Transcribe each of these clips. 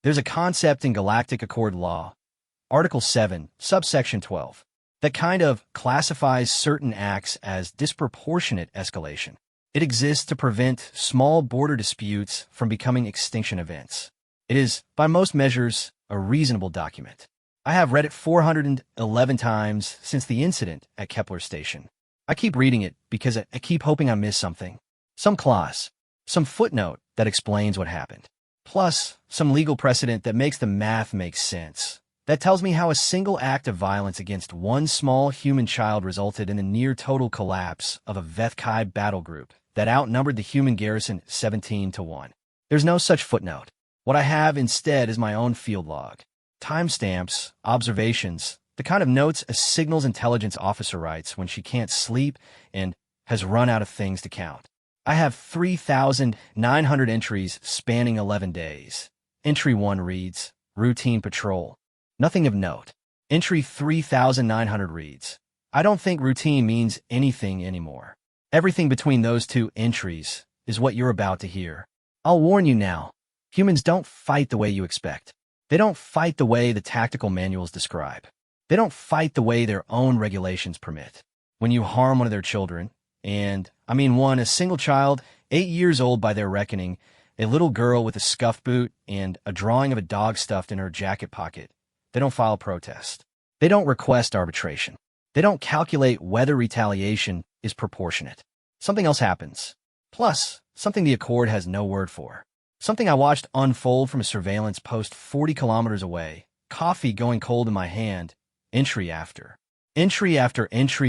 There's a concept in Galactic Accord Law, Article 7, subsection 12, that kind of classifies certain acts as disproportionate escalation. It exists to prevent small border disputes from becoming extinction events. It is, by most measures, a reasonable document. I have read it 411 times since the incident at Kepler Station. I keep reading it because I keep hoping I miss something. Some clause, some footnote that explains what happened. Plus, some legal precedent that makes the math make sense. That tells me how a single act of violence against one small human child resulted in a near-total collapse of a Vethkai battle group that outnumbered the human garrison 17-1. There's no such footnote. What I have instead is my own field log. Timestamps, observations, the kind of notes a signals intelligence officer writes when she can't sleep and has run out of things to count. I have 3,900 entries spanning 11 days. Entry 1 reads, Routine Patrol. Nothing of note. Entry 3,900 reads, I don't think routine means anything anymore. Everything between those two entries is what you're about to hear. I'll warn you now, humans don't fight the way you expect. They don't fight the way the tactical manuals describe. They don't fight the way their own regulations permit. When you harm one of their children, and I mean one, a single child, 8 years old by their reckoning, a little girl with a scuffed boot and a drawing of a dog stuffed in her jacket pocket, they don't file a protest. They don't request arbitration. They don't calculate whether retaliation is proportionate. Something else happens. Plus, something the Accord has no word for. Something I watched unfold from a surveillance post 40 kilometers away, coffee going cold in my hand, entry after entry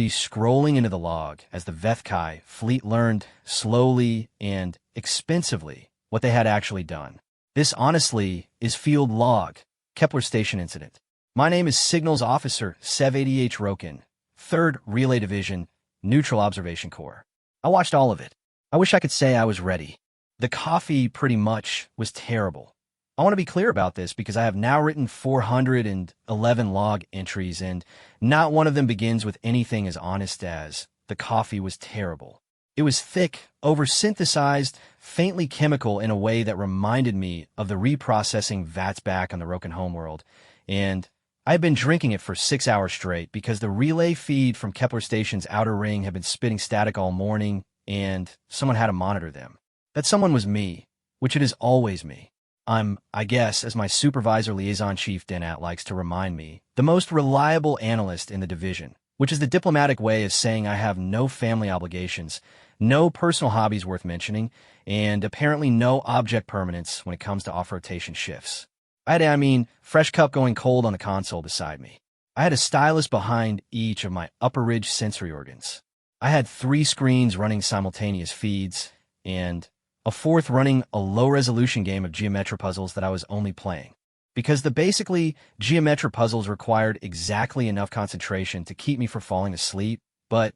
scrolling into the log as the Vethkai fleet learned slowly and expensively what they had actually done. This honestly is field log, Kepler Station incident. My name is Signals Officer Sev 80H Rokin, 3rd Relay Division, Neutral Observation Corps. I watched all of it. I wish I could say I was ready. The coffee pretty much was terrible. I want to be clear about this because I have now written 411 log entries and not one of them begins with anything as honest as the coffee was terrible. It was thick, over-synthesized, faintly chemical in a way that reminded me of the reprocessing vats back on the Roken homeworld, and I had been drinking it for 6 hours straight because the relay feed from Kepler Station's outer ring had been spitting static all morning, and someone had to monitor them. That someone was me, which it is always me. I'm, I guess, as my supervisor liaison chief Denat likes to remind me, the most reliable analyst in the division, which is the diplomatic way of saying I have no family obligations, no personal hobbies worth mentioning, and apparently no object permanence when it comes to off-rotation shifts. I mean, fresh cup going cold on the console beside me. I had a stylus behind each of my upper ridge sensory organs. I had 3 screens running simultaneous feeds, and a 4th running a low-resolution game of geometry puzzles that I was only playing. Because the basically geometry puzzles required exactly enough concentration to keep me from falling asleep, but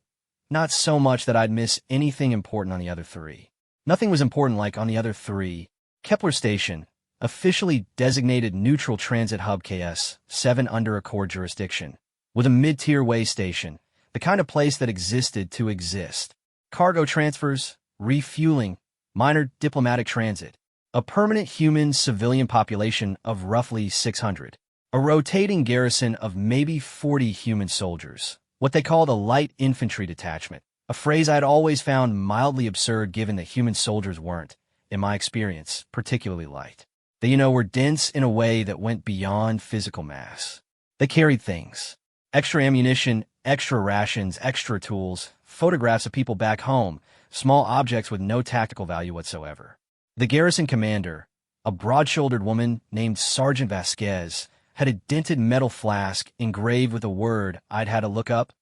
not so much that I'd miss anything important on the other 3. Nothing was important like on the other 3. Kepler Station, officially designated Neutral Transit Hub KS, 7 under Accord jurisdiction, with a mid-tier way station, the kind of place that existed to exist. Cargo transfers, refueling, minor diplomatic transit, a permanent human-civilian population of roughly 600, a rotating garrison of maybe 40 human soldiers, what they called a light infantry detachment, a phrase I'd always found mildly absurd given that human soldiers weren't, in my experience, particularly light. They, were dense in a way that went beyond physical mass. They carried things. Extra ammunition, extra rations, extra tools, photographs of people back home, small objects with no tactical value whatsoever. The garrison commander, a broad-shouldered woman named Sergeant Vasquez, had a dented metal flask engraved with a word I'd had to look up,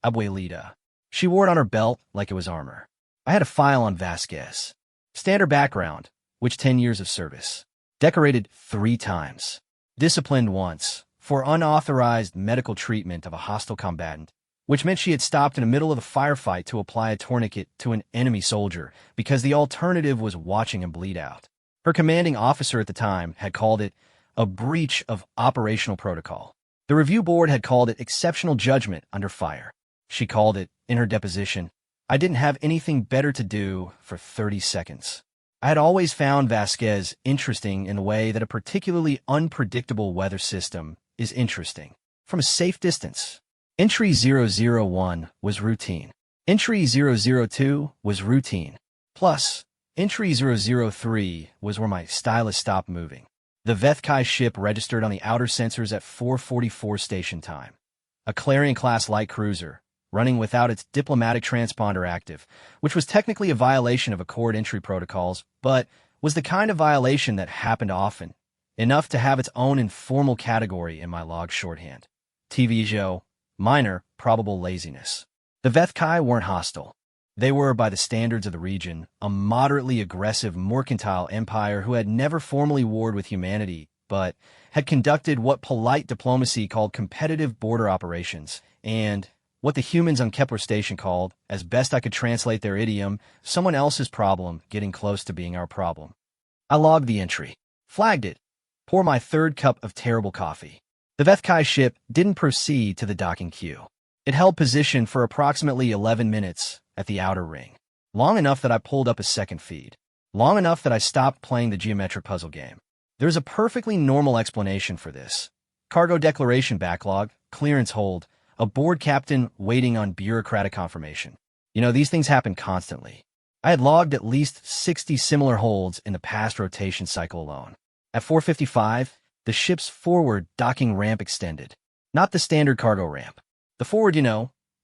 Abuelita. She wore it on her belt like it was armor. I had a file on Vasquez. Standard background, which 10 years of service. Decorated 3 times. Disciplined once for unauthorized medical treatment of a hostile combatant, which meant she had stopped in the middle of a firefight to apply a tourniquet to an enemy soldier because the alternative was watching him bleed out. Her commanding officer at the time had called it a breach of operational protocol. The review board had called it exceptional judgment under fire. She called it, in her deposition, I didn't have anything better to do for 30 seconds. I had always found Vasquez interesting in a way that a particularly unpredictable weather system is interesting. From a safe distance. Entry 001 was routine. Entry 002 was routine. Plus, Entry 003 was where my stylus stopped moving. The Vethkai ship registered on the outer sensors at 4:44 station time. A Clarion-class light cruiser, running without its diplomatic transponder active, which was technically a violation of Accord entry protocols, but was the kind of violation that happened often, enough to have its own informal category in my log shorthand. TV show, minor, probable laziness. The Vethkai weren't hostile. They were, by the standards of the region, a moderately aggressive mercantile empire who had never formally warred with humanity, but had conducted what polite diplomacy called competitive border operations, and what the humans on Kepler Station called, as best I could translate their idiom, someone else's problem getting close to being our problem. I logged the entry, flagged it, pour my third cup of terrible coffee. The Vethkai ship didn't proceed to the docking queue. It held position for approximately 11 minutes at the outer ring, long enough that I pulled up a second feed, long enough that I stopped playing the geometric puzzle game. There's a perfectly normal explanation for this. Cargo declaration backlog, clearance hold, a board captain waiting on bureaucratic confirmation. These things happen constantly. I had logged at least 60 similar holds in the past rotation cycle alone. At 4:55, the ship's forward docking ramp extended. Not the standard cargo ramp. The forward,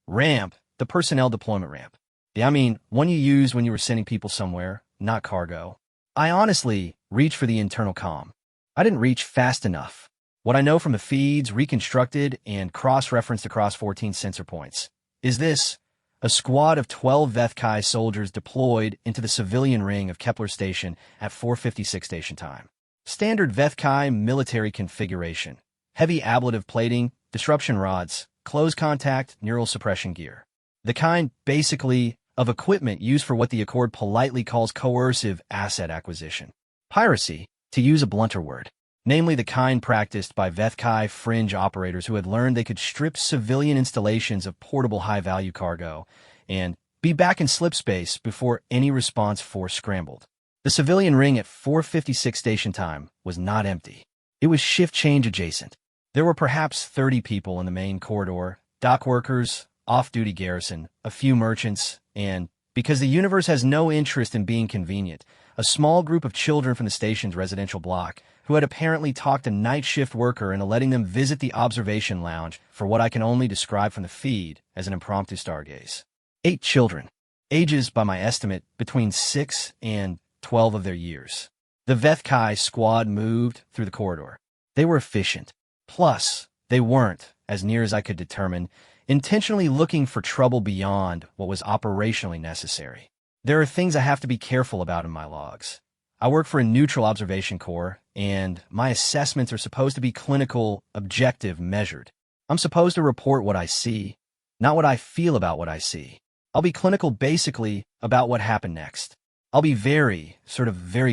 ramp, the personnel deployment ramp. One you use when you were sending people somewhere, not cargo. I honestly reached for the internal comm. I didn't reach fast enough. What I know from the feeds, reconstructed and cross-referenced across 14 sensor points, is this: a squad of 12 Vethkai soldiers deployed into the civilian ring of Kepler Station at 4:56 station time. Standard Vethkai military configuration. Heavy ablative plating, disruption rods, close contact, neural suppression gear. The kind, basically, of equipment used for what the Accord politely calls coercive asset acquisition. Piracy, to use a blunter word. Namely the kind practiced by Vethkai fringe operators who had learned they could strip civilian installations of portable high-value cargo and be back in slip space before any response force scrambled. The civilian ring at 4:56 station time was not empty. It was shift change adjacent. There were perhaps 30 people in the main corridor, dock workers, off-duty garrison, a few merchants, and, because the universe has no interest in being convenient, a small group of children from the station's residential block who had apparently talked a night shift worker into letting them visit the observation lounge for what I can only describe from the feed as an impromptu stargaze. 8 children, ages, by my estimate, between 6 and 12 of their years. The Vethkai squad moved through the corridor. They were efficient. Plus, they weren't, as near as I could determine, intentionally looking for trouble beyond what was operationally necessary. There are things I have to be careful about in my logs. I work for a neutral observation corps, and my assessments are supposed to be clinical, objective, measured. I'm supposed to report what I see, not what I feel about what I see. I'll be clinical basically about what happened next. I'll be very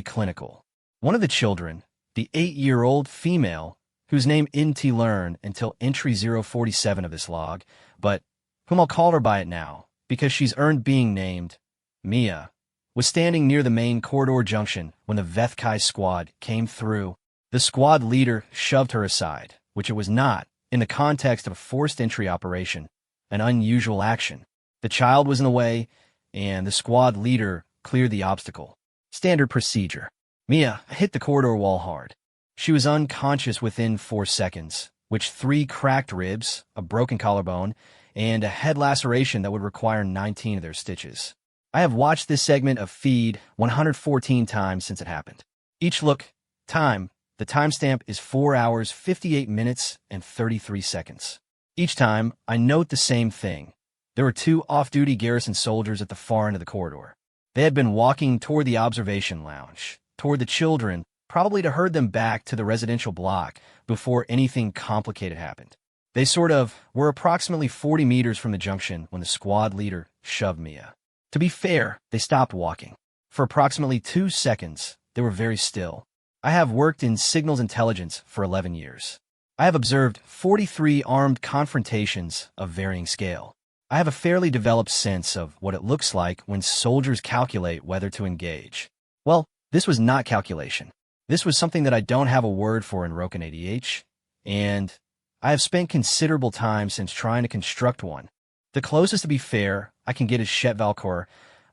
clinical. One of the children, the 8-year-old female, whose name INT learn until entry 047 of this log, but whom I'll call her by it now, because she's earned being named, Mia, was standing near the main corridor junction when the Vethkai squad came through. The squad leader shoved her aside, which it was not, in the context of a forced entry operation, an unusual action. The child was in the way, and the squad leader cleared the obstacle. Standard procedure. Mia hit the corridor wall hard. She was unconscious within 4 seconds, which 3 cracked ribs, a broken collarbone, and a head laceration that would require 19 of their stitches. I have watched this segment of feed 114 times since it happened. Each look, time, the timestamp is 4 hours, 58 minutes, and 33 seconds. Each time, I note the same thing. There were 2 off-duty garrison soldiers at the far end of the corridor. They had been walking toward the observation lounge, toward the children, probably to herd them back to the residential block before anything complicated happened. They were approximately 40 meters from the junction when the squad leader shoved Mia. To be fair, they stopped walking. For approximately 2 seconds, they were very still. I have worked in signals intelligence for 11 years. I have observed 43 armed confrontations of varying scale. I have a fairly developed sense of what it looks like when soldiers calculate whether to engage. Well, This was not calculation. This was something that I don't have a word for in Roken ADH, and I have spent considerable time since trying to construct one. The closest, to be fair, I can get is Shet Valkor,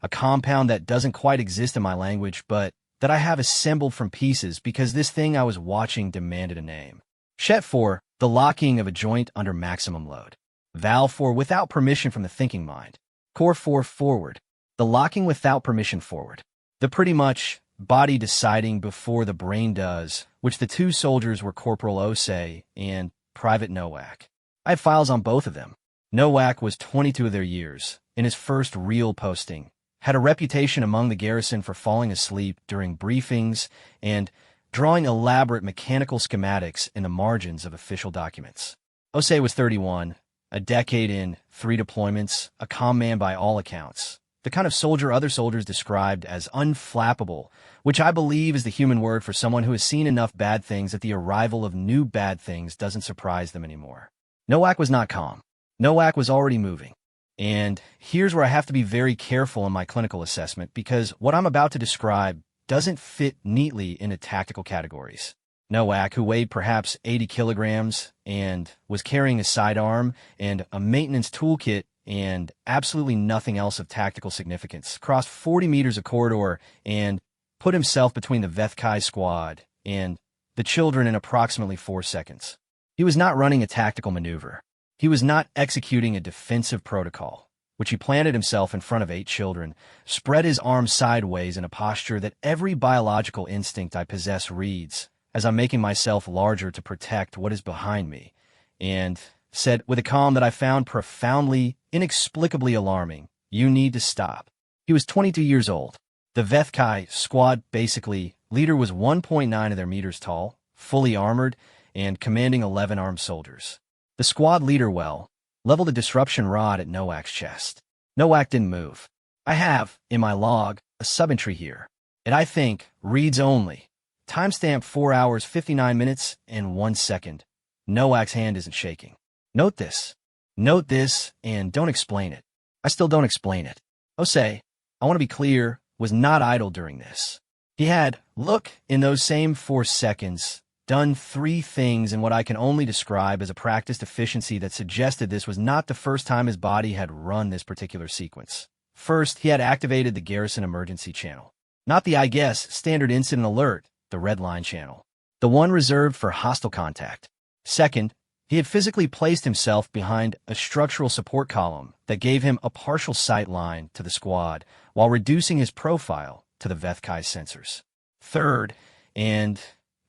a compound that doesn't quite exist in my language, but that I have assembled from pieces because this thing I was watching demanded a name. Shet 4, the locking of a joint under maximum load. Val 4, without permission from the thinking mind. Core 4, forward, the locking without permission forward. The pretty much body deciding before the brain does, which the two soldiers were Corporal Osei and Private Nowak. I had files on both of them. Nowak was 22 of their years, in his first real posting, had a reputation among the garrison for falling asleep during briefings and drawing elaborate mechanical schematics in the margins of official documents. Osei was 31, a decade in, 3 deployments, a comm man by all accounts. The kind of soldier other soldiers described as unflappable, which I believe is the human word for someone who has seen enough bad things that the arrival of new bad things doesn't surprise them anymore. Nowak was not calm. Nowak was already moving. And here's where I have to be very careful in my clinical assessment because what I'm about to describe doesn't fit neatly into tactical categories. Nowak, who weighed perhaps 80 kilograms and was carrying a sidearm and a maintenance toolkit and absolutely nothing else of tactical significance, crossed 40 meters of corridor and put himself between the Vethkai squad and the children in approximately 4 seconds. He was not running a tactical maneuver. He was not executing a defensive protocol, which he planted himself in front of 8 children, spread his arms sideways in a posture that every biological instinct I possess reads, as I'm making myself larger to protect what is behind me, and said with a calm that I found profoundly, inexplicably alarming, "You need to stop." He was 22 years old. The Vethkai squad basically leader was 1.9 of their meters tall, fully armored, and commanding 11 armed soldiers. The squad leader, leveled a disruption rod at Nowak's chest. Nowak didn't move. I have, in my log, a subentry here. It, I think, reads only. Timestamp 4 hours, 59 minutes, and 1 second. Nowak's hand isn't shaking. Note this. Note this, and don't explain it. I still don't explain it. Osei, I want to be clear, was not idle during this. He had, in those same 4 seconds, done 3 things in what I can only describe as a practiced efficiency that suggested this was not the first time his body had run this particular sequence. First, he had activated the garrison emergency channel. Not the, standard incident alert, the red line channel. The one reserved for hostile contact. Second, he had physically placed himself behind a structural support column that gave him a partial sight line to the squad while reducing his profile to the Vethkai sensors. Third, and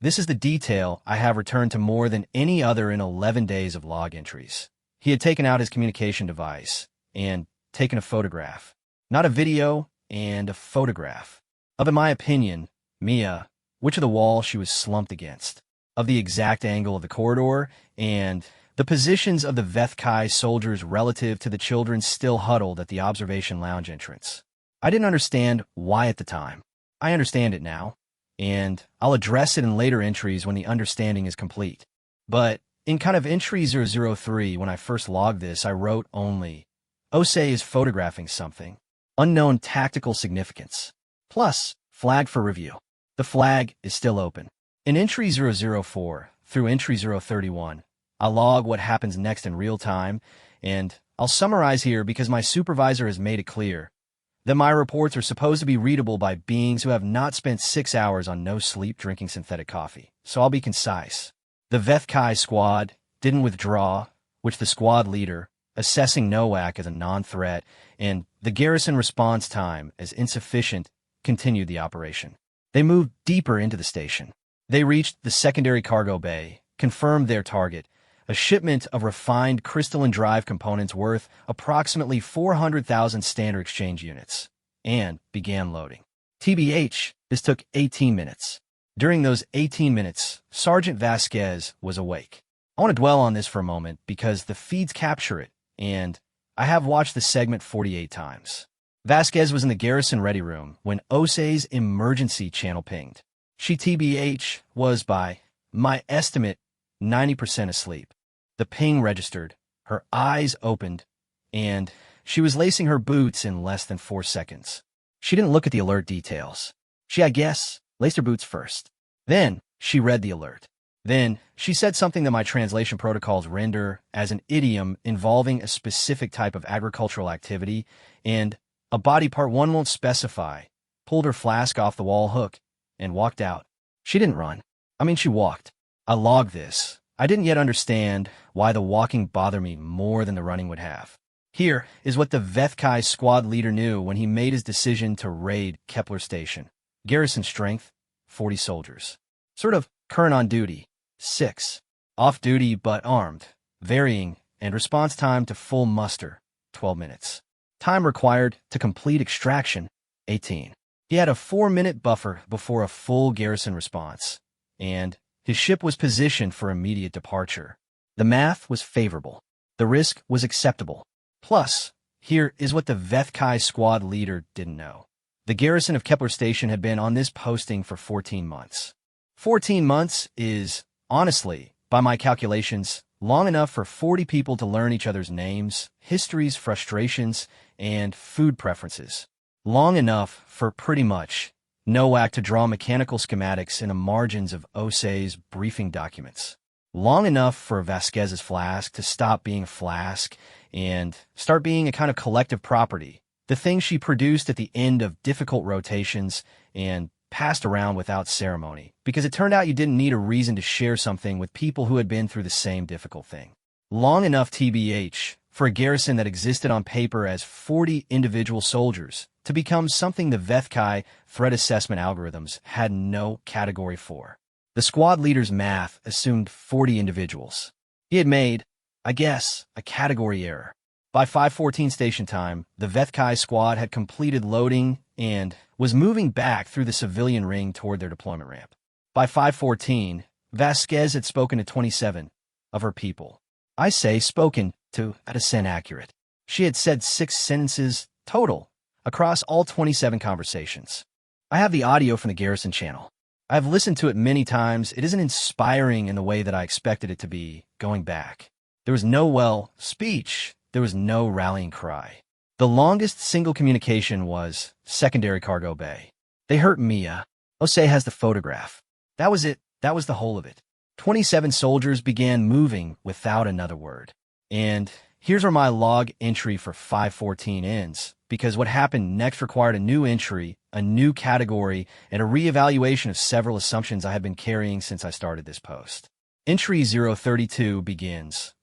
this is the detail I have returned to more than any other in 11 days of log entries. He had taken out his communication device and taken a photograph. Not a video, and a photograph. Of, in my opinion, Mia, which of the wall she was slumped against, of the exact angle of the corridor, and the positions of the Vethkai soldiers relative to the children still huddled at the observation lounge entrance. I didn't understand why at the time. I understand it now, and I'll address it in later entries when the understanding is complete. But in kind of entry 003, when I first logged this, I wrote only, Osei is photographing something. Unknown tactical significance. Plus, flag for review. The flag is still open. In entry 004 through entry 031, I'll log what happens next in real time, and I'll summarize here because my supervisor has made it clear that my reports are supposed to be readable by beings who have not spent 6 hours on no sleep drinking synthetic coffee, so I'll be concise. The Vethkai squad didn't withdraw, which the squad leader, assessing Nowak as a non-threat, and the garrison response time as insufficient, continued the operation. They moved deeper into the station. They reached the secondary cargo bay, confirmed their target, a shipment of refined crystalline drive components worth approximately 400,000 standard exchange units, and began loading. TBH, this took 18 minutes. During those 18 minutes, Sergeant Vasquez was awake. I want to dwell on this for a moment because the feeds capture it, and I have watched the segment 48 times. Vasquez was in the garrison ready room when Osei's emergency channel pinged. She TBH was, by my estimate, 90% asleep. The ping registered, her eyes opened, and she was lacing her boots in less than 4 seconds. She didn't look at the alert details. She, laced her boots first. Then, she read the alert. Then, she said something that my translation protocols render as an idiom involving a specific type of agricultural activity, and a body part one won't specify, pulled her flask off the wall hook, and walked out. She didn't run. She walked. I logged this. I didn't yet understand why the walking bothered me more than the running would have. Here is what the Vethkai squad leader knew when he made his decision to raid Kepler Station. Garrison strength, 40 soldiers. Sort of current on duty, 6. Off duty but armed, varying, and response time to full muster, 12 minutes. Time required to complete extraction, 18. He had a 4-minute buffer before a full garrison response, and his ship was positioned for immediate departure. The math was favorable. The risk was acceptable. Plus, here is what the Vethkai squad leader didn't know. The garrison of Kepler Station had been on this posting for 14 months. 14 months is, honestly, by my calculations, long enough for 40 people to learn each other's names, histories, frustrations, and food preferences. Long enough for pretty much NOAC to draw mechanical schematics in the margins of OSE's briefing documents. Long enough for Vasquez's flask to stop being a flask and start being a kind of collective property, the thing she produced at the end of difficult rotations and passed around without ceremony, because it turned out you didn't need a reason to share something with people who had been through the same difficult thing. Long enough, TBH, for a garrison that existed on paper as 40 individual soldiers to become something the Vethkai threat assessment algorithms had no category for. The squad leader's math assumed 40 individuals. He had made, I guess, a category error. By 5:14 station time, the Vethkai squad had completed loading and was moving back through the civilian ring toward their deployment ramp. By 5:14, Vasquez had spoken to 27 of her people. I say spoken to at a cent accurate. She had said 6 sentences total across all 27 conversations. I have the audio from the Garrison channel. I have listened to it many times. It isn't inspiring in the way that I expected it to be going back. There was no speech. There was no rallying cry. The longest single communication was secondary cargo bay. They hurt Mia. Ose has the photograph. That was it. That was the whole of it. 27 soldiers began moving without another word. And here's where my log entry for 5:14 ends, because what happened next required a new entry, a new category, and a reevaluation of several assumptions I had been carrying since I started this post. Entry 032 begins,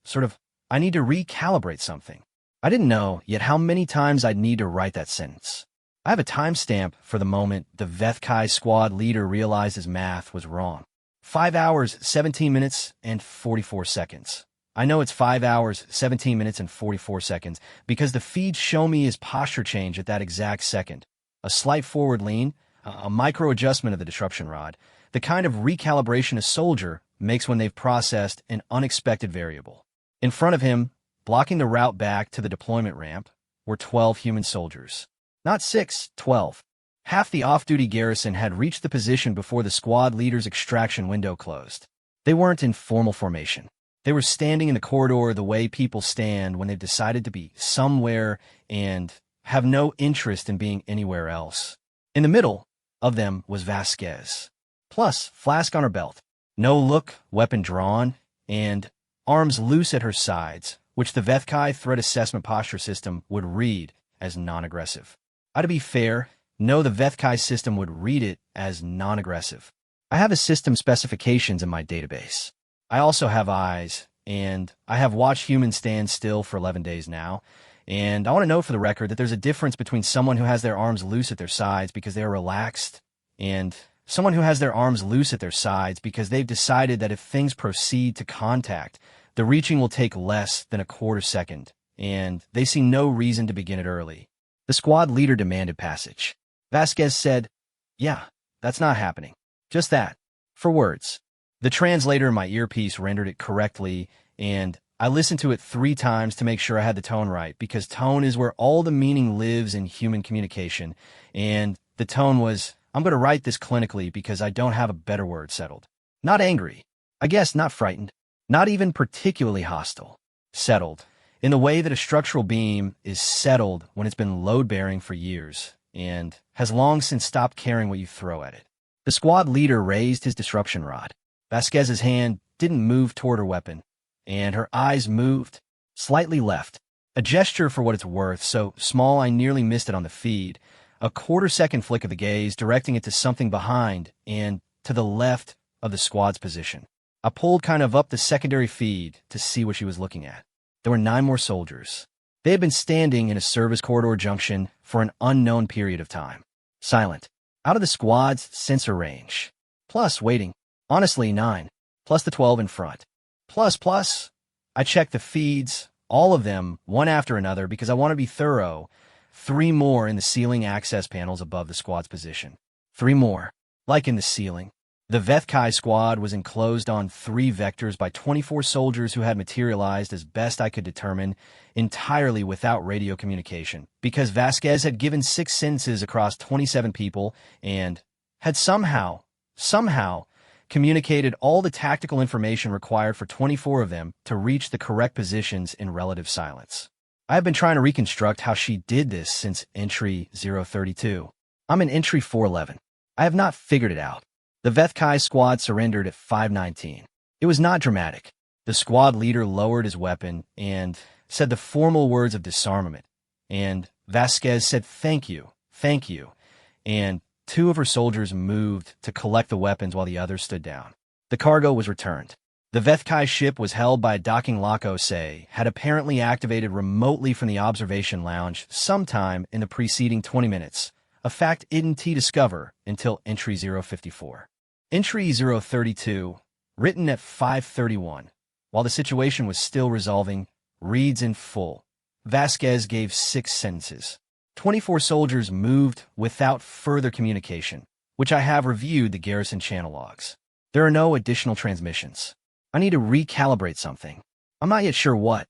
I need to recalibrate something. I didn't know yet how many times I'd need to write that sentence. I have a timestamp for the moment the Vethkai squad leader realized his math was wrong. 5 hours, 17 minutes, and 44 seconds. I know it's 5 hours, 17 minutes, and 44 seconds because the feeds show me his posture change at that exact second. A slight forward lean, a micro adjustment of the disruption rod, the kind of recalibration a soldier makes when they've processed an unexpected variable. In front of him, blocking the route back to the deployment ramp, were 12 human soldiers. Not 6, 12. Half the off-duty garrison had reached the position before the squad leader's extraction window closed. They weren't in formal formation. They were standing in the corridor the way people stand when they've decided to be somewhere and have no interest in being anywhere else. In the middle of them was Vasquez. Plus, flask on her belt. No look, weapon drawn, and arms loose at her sides, which the Vethkai threat assessment posture system would read as non-aggressive. To be fair, no, the Vethkai system would read it as non-aggressive. I have a system specifications in my database. I also have eyes, and I have watched humans stand still for 11 days now, and I want to note for the record that there's a difference between someone who has their arms loose at their sides because they are relaxed and someone who has their arms loose at their sides because they've decided that if things proceed to contact, the reaching will take less than a quarter second, and they see no reason to begin it early. The squad leader demanded passage. Vasquez said, "Yeah, that's not happening. Just that." For words. The translator in my earpiece rendered it correctly, and I listened to it 3 times to make sure I had the tone right, because tone is where all the meaning lives in human communication, and the tone was, I'm going to write this clinically because I don't have a better word settled. Not angry. I guess not frightened. Not even particularly hostile. Settled. In the way that a structural beam is settled when it's been load-bearing for years and has long since stopped caring what you throw at it. The squad leader raised his disruption rod. Vasquez's hand didn't move toward her weapon, and her eyes moved slightly left. A gesture for what it's worth, so small I nearly missed it on the feed. A quarter-second flick of the gaze, directing it to something behind and to the left of the squad's position. I pulled kind of up the secondary feed to see what she was looking at. There were 9 more soldiers. They had been standing in a service corridor junction for an unknown period of time. Silent. Out of the squad's sensor range. Plus waiting. Honestly, 9. Plus the 12 in front. Plus. I checked the feeds, all of them, one after another, because I want to be thorough. 3 more in the ceiling access panels above the squad's position. 3 more. Like in the ceiling. The Vethkai squad was enclosed on 3 vectors by 24 soldiers who had materialized, as best I could determine, entirely without radio communication, because Vasquez had given 6 sentences across 27 people and had somehow communicated all the tactical information required for 24 of them to reach the correct positions in relative silence. I have been trying to reconstruct how she did this since entry 032. I'm in entry 411. I have not figured it out. The Vethkai squad surrendered at 5:19. It was not dramatic. The squad leader lowered his weapon and said the formal words of disarmament, and Vasquez said thank you, and 2 of her soldiers moved to collect the weapons while the others stood down. The cargo was returned. The Vethkai ship was held by a docking lock Osei, had apparently activated remotely from the observation lounge sometime in the preceding 20 minutes, a fact didn't discover until entry 054. Entry 032, written at 5:31, while the situation was still resolving, reads in full. Vasquez gave 6 sentences. 24 soldiers moved without further communication, which I have reviewed the garrison channel logs. There are no additional transmissions. I need to recalibrate something. I'm not yet sure what,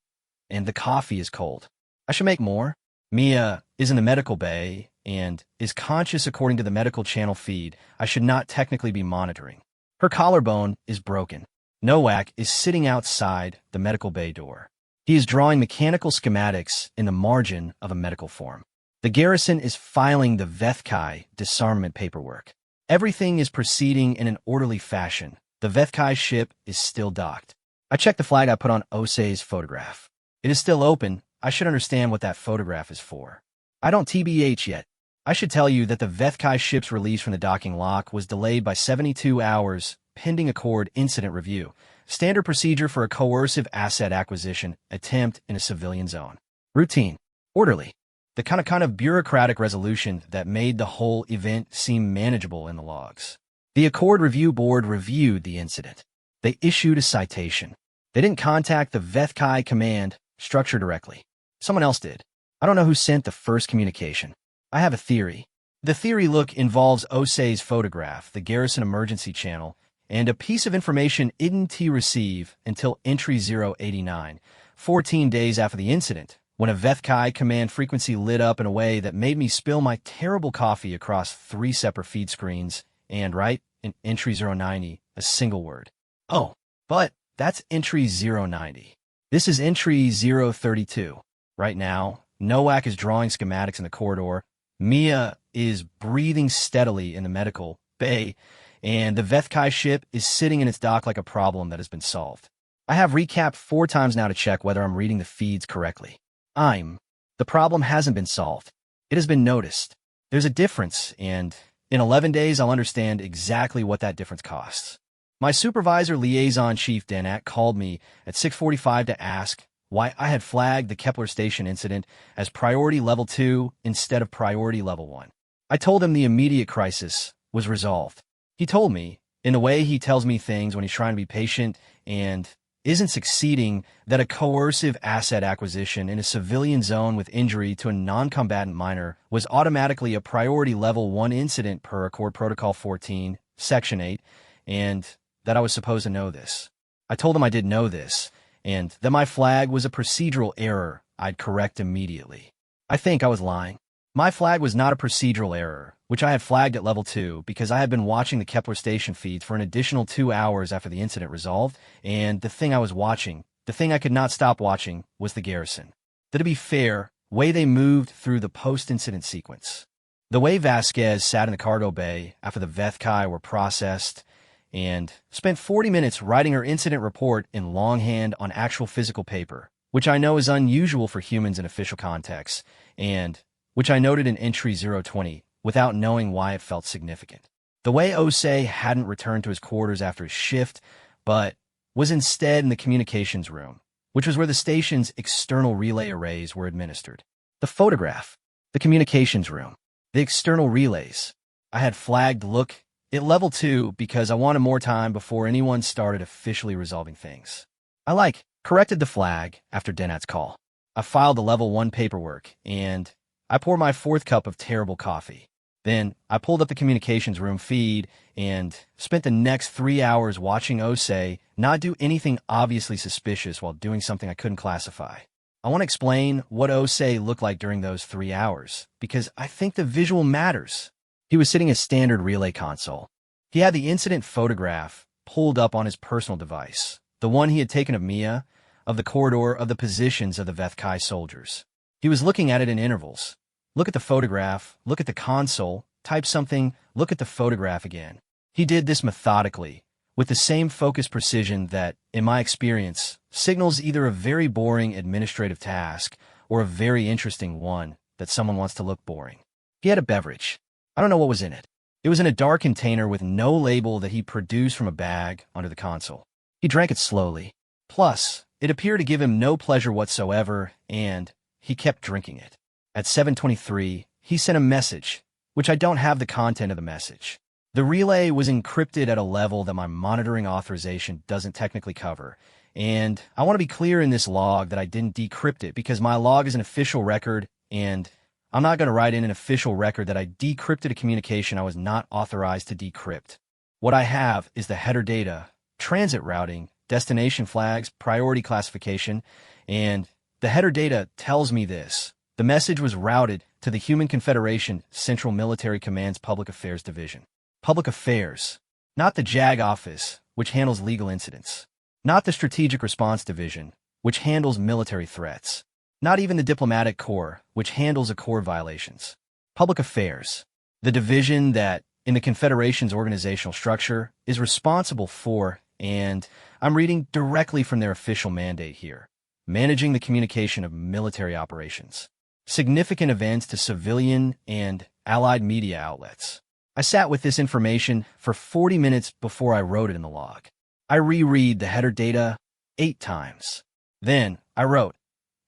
and the coffee is cold. I should make more. Mia is in the medical bay and is conscious according to the medical channel feed. I should not technically be monitoring. Her collarbone is broken. Nowak is sitting outside the medical bay door. He is drawing mechanical schematics in the margin of a medical form. The garrison is filing the Vethkai disarmament paperwork. Everything is proceeding in an orderly fashion. The Vethkai ship is still docked. I checked the flag I put on Osei's photograph. It is still open. I should understand what that photograph is for. I don't TBH yet. I should tell you that the Vethkai ship's release from the docking lock was delayed by 72 hours pending Accord incident review, standard procedure for a coercive asset acquisition attempt in a civilian zone. Routine. Orderly. The kind of bureaucratic resolution that made the whole event seem manageable in the logs. The Accord Review Board reviewed the incident. They issued a citation. They didn't contact the Vethkai command structure directly. Someone else did. I don't know who sent the first communication. I have a theory. The theory involves Osei's photograph, the garrison emergency channel, and a piece of information didn't receive until entry 089, 14 days after the incident, when a Vethkai command frequency lit up in a way that made me spill my terrible coffee across 3 separate feed screens, and right in entry 090, a single word. Oh, but that's entry 090. This is entry 032. Right now, Nowak is drawing schematics in the corridor. Mia is breathing steadily in the medical bay, and the Vethkai ship is sitting in its dock like a problem that has been solved. I have recapped 4 times now to check whether I'm reading the feeds correctly. The problem hasn't been solved. It has been noticed. There's a difference, and in 11 days I'll understand exactly what that difference costs. My supervisor liaison chief Danak called me at 6:45 to ask why I had flagged the Kepler Station incident as priority level 2 instead of priority level 1. I told him the immediate crisis was resolved. He told me, in the way he tells me things when he's trying to be patient and isn't succeeding, that a coercive asset acquisition in a civilian zone with injury to a non-combatant minor was automatically a priority level 1 incident per Accord Protocol 14, Section 8, and that I was supposed to know this. I told him I did know this, and that my flag was a procedural error I'd correct immediately. I think I was lying. My flag was not a procedural error, which I had flagged at level 2 because I had been watching the Kepler Station feeds for an additional 2 hours after the incident resolved, and the thing I was watching, the thing I could not stop watching, was the garrison. That, to be fair, way they moved through the post-incident sequence. The way Vasquez sat in the cargo bay after the Vethkai were processed and spent 40 minutes writing her incident report in longhand on actual physical paper, which I know is unusual for humans in official contexts, and which I noted in entry 020 without knowing why it felt significant. The way Osei hadn't returned to his quarters after his shift, but was instead in the communications room, which was where the station's external relay arrays were administered. The photograph, the communications room, the external relays. I had flagged look at level 2 because I wanted more time before anyone started officially resolving things. I corrected the flag after Denat's call. I filed the level 1 paperwork, and I poured my 4th cup of terrible coffee. Then I pulled up the communications room feed and spent the next 3 hours watching Osei not do anything obviously suspicious while doing something I couldn't classify. I want to explain what Osei looked like during those 3 hours, because I think the visual matters. He was sitting at standard relay console. He had the incident photograph pulled up on his personal device, the one he had taken of Mia, of the corridor of the positions of the Vethkai soldiers. He was looking at it in intervals. Look at the photograph, look at the console, type something, look at the photograph again. He did this methodically, with the same focused precision that, in my experience, signals either a very boring administrative task or a very interesting one that someone wants to look boring. He had a beverage. I don't know what was in it. It was in a dark container with no label that he produced from a bag under the console. He drank it slowly. Plus, it appeared to give him no pleasure whatsoever, and he kept drinking it. At 7:23, he sent a message, which I don't have the content of the message. The relay was encrypted at a level that my monitoring authorization doesn't technically cover, and I want to be clear in this log that I didn't decrypt it because my log is an official record, and I'm not going to write in an official record that I decrypted a communication I was not authorized to decrypt. What I have is the header data, transit routing, destination flags, priority classification, and the header data tells me this. The message was routed to the Human Confederation Central Military Command's Public Affairs Division. Public Affairs, not the JAG office, which handles legal incidents. Not the Strategic Response Division, which handles military threats. Not even the Diplomatic Corps, which handles Accord violations. Public Affairs, the division that, in the Confederation's organizational structure, is responsible for, and I'm reading directly from their official mandate here, managing the communication of military operations. Significant events to civilian and allied media outlets. I sat with this information for 40 minutes before I wrote it in the log. I reread the header data 8 times. Then I wrote,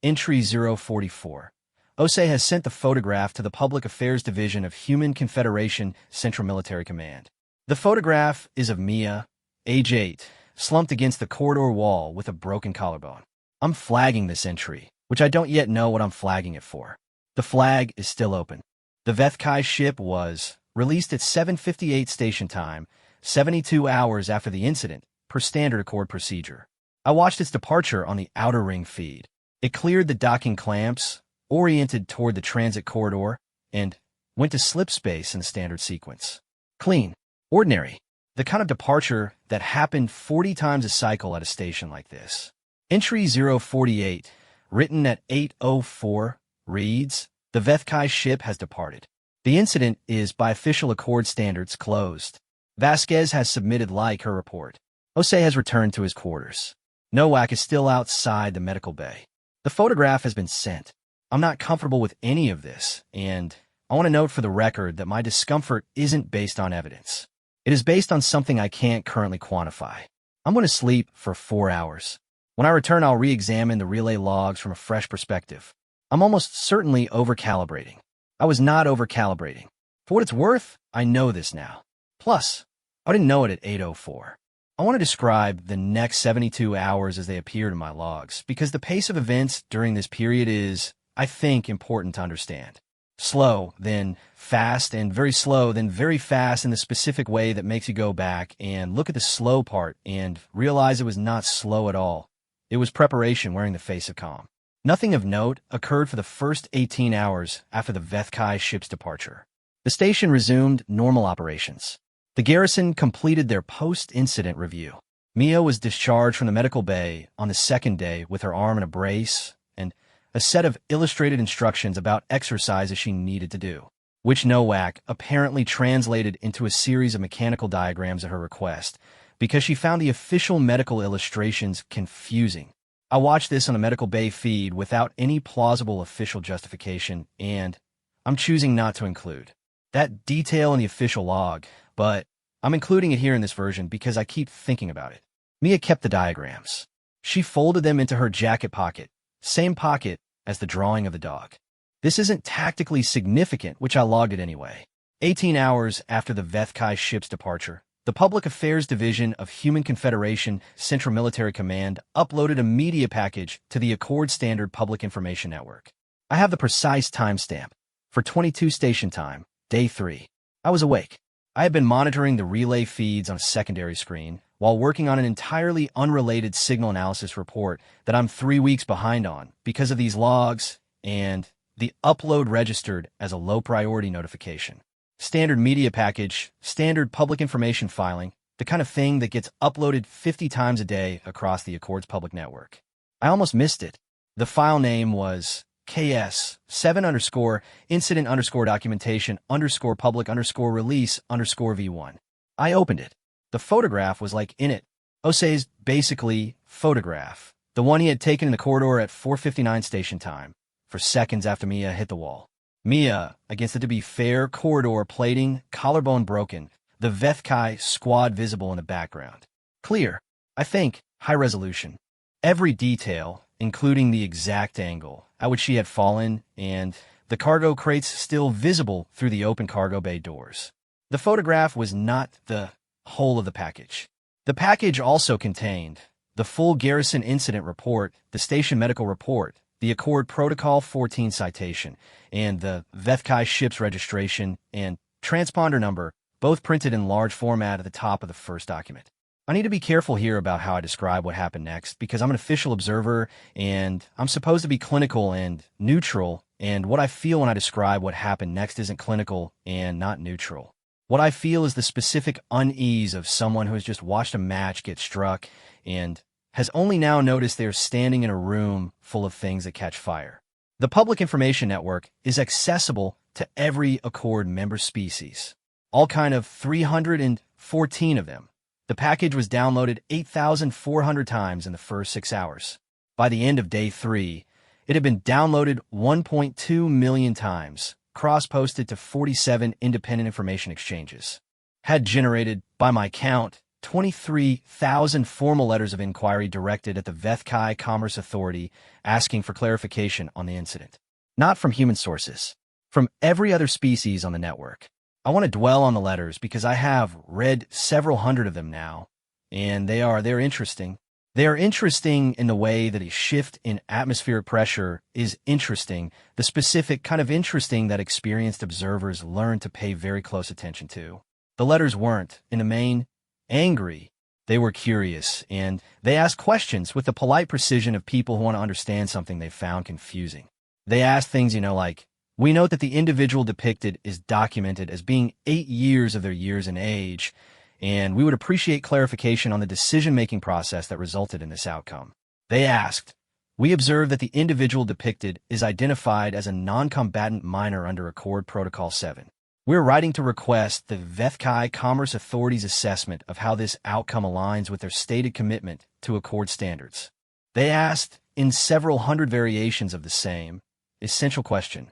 Entry 044. Osei has sent the photograph to the Public Affairs Division of Human Confederation Central Military Command. The photograph is of Mia, age 8, slumped against the corridor wall with a broken collarbone. I'm flagging this entry, which I don't yet know what I'm flagging it for. The flag is still open. The Vethkai ship was released at 7:58 station time, 72 hours after the incident, per standard Accord procedure. I watched its departure on the outer ring feed. It cleared the docking clamps, oriented toward the transit corridor, and went to slip space in the standard sequence. Clean. Ordinary. The kind of departure that happened 40 times a cycle at a station like this. Entry 048, written at 8:04, reads, The Vethkai ship has departed. The incident is, by official Accord standards, closed. Vasquez has submitted her report. Osei has returned to his quarters. Nowak is still outside the medical bay. The photograph has been sent. I'm not comfortable with any of this, and I want to note for the record that my discomfort isn't based on evidence. It is based on something I can't currently quantify. I'm going to sleep for 4 hours. When I return, I'll re-examine the relay logs from a fresh perspective. I'm almost certainly over-calibrating. I was not over-calibrating. For what it's worth, I know this now. Plus, I didn't know it at 8:04. I want to describe the next 72 hours as they appeared in my logs, because the pace of events during this period is, I think, important to understand. Slow, then fast, and very slow, then very fast in the specific way that makes you go back and look at the slow part and realize it was not slow at all. It was preparation wearing the face of calm. Nothing of note occurred for the first 18 hours after the Vethkai ship's departure. The station resumed normal operations. The garrison completed their post-incident review. Mia was discharged from the medical bay on the second day with her arm in a brace and a set of illustrated instructions about exercises she needed to do. which Nowak apparently translated into a series of mechanical diagrams at her request, because she found the official medical illustrations confusing. I watched this on a Medical Bay feed without any plausible official justification, and I'm choosing not to include that detail in the official log, but I'm including it here in this version because I keep thinking about it. Mia kept the diagrams. She folded them into her jacket pocket, same pocket as the drawing of the dog. This isn't tactically significant, which I logged it anyway. 18 hours after the Vethkai ship's departure, the Public Affairs Division of Human Confederation Central Military Command uploaded a media package to the Accord Standard Public Information Network. I have the precise timestamp. For 22 station time, day 3. I was awake. I had been monitoring the relay feeds on a secondary screen while working on an entirely unrelated signal analysis report that I'm 3 weeks behind on because of these logs, and the upload registered as a low-priority notification. Standard media package, standard public information filing, the kind of thing that gets uploaded 50 times a day across the Accord's public network. I almost missed it. The file name was KS7_incident_documentation_public_release_V1. I opened it. The photograph was like in it. Osei's basically photograph, the one he had taken in the corridor at 4:59 station time, for seconds after Mia hit the wall. Mia, against the to be fair corridor plating, collarbone broken, the Vethkai squad visible in the background. Clear, I think, high resolution. Every detail, including the exact angle at which she had fallen, and the cargo crates still visible through the open cargo bay doors. The photograph was not the whole of the package. The package also contained the full garrison incident report, the station medical report, the Accord Protocol 14 citation, and the Vethkai ship's registration and transponder number, both printed in large format at the top of the first document. I need to be careful here about how I describe what happened next because I'm an official observer and I'm supposed to be clinical and neutral, and what I feel when I describe what happened next isn't clinical and not neutral. What I feel is the specific unease of someone who has just watched a match get struck and has only now noticed they're standing in a room full of things that catch fire. The Public Information Network is accessible to every Accord member species, all kind of 314 of them. The package was downloaded 8,400 times in the first 6 hours. By the end of day 3, it had been downloaded 1.2 million times, cross-posted to 47 independent information exchanges. Had generated, by my count, 23,000 formal letters of inquiry directed at the Vethkai Commerce Authority asking for clarification on the incident. Not from human sources, from every other species on the network. I want to dwell on the letters because I have read several hundred of them now, and they're interesting. They are interesting in the way that a shift in atmospheric pressure is interesting, the specific kind of interesting that experienced observers learn to pay very close attention to. The letters weren't, in the main, angry. They were curious, and they asked questions with the polite precision of people who want to understand something they found confusing. They asked things, like, we note that the individual depicted is documented as being 8 years of their years in age, and we would appreciate clarification on the decision-making process that resulted in this outcome. They asked, we observe that the individual depicted is identified as a non-combatant minor under Accord Protocol 7. We're writing to request the Vethkai Commerce Authority's assessment of how this outcome aligns with their stated commitment to Accord standards. They asked, in several hundred variations of the same, essential question,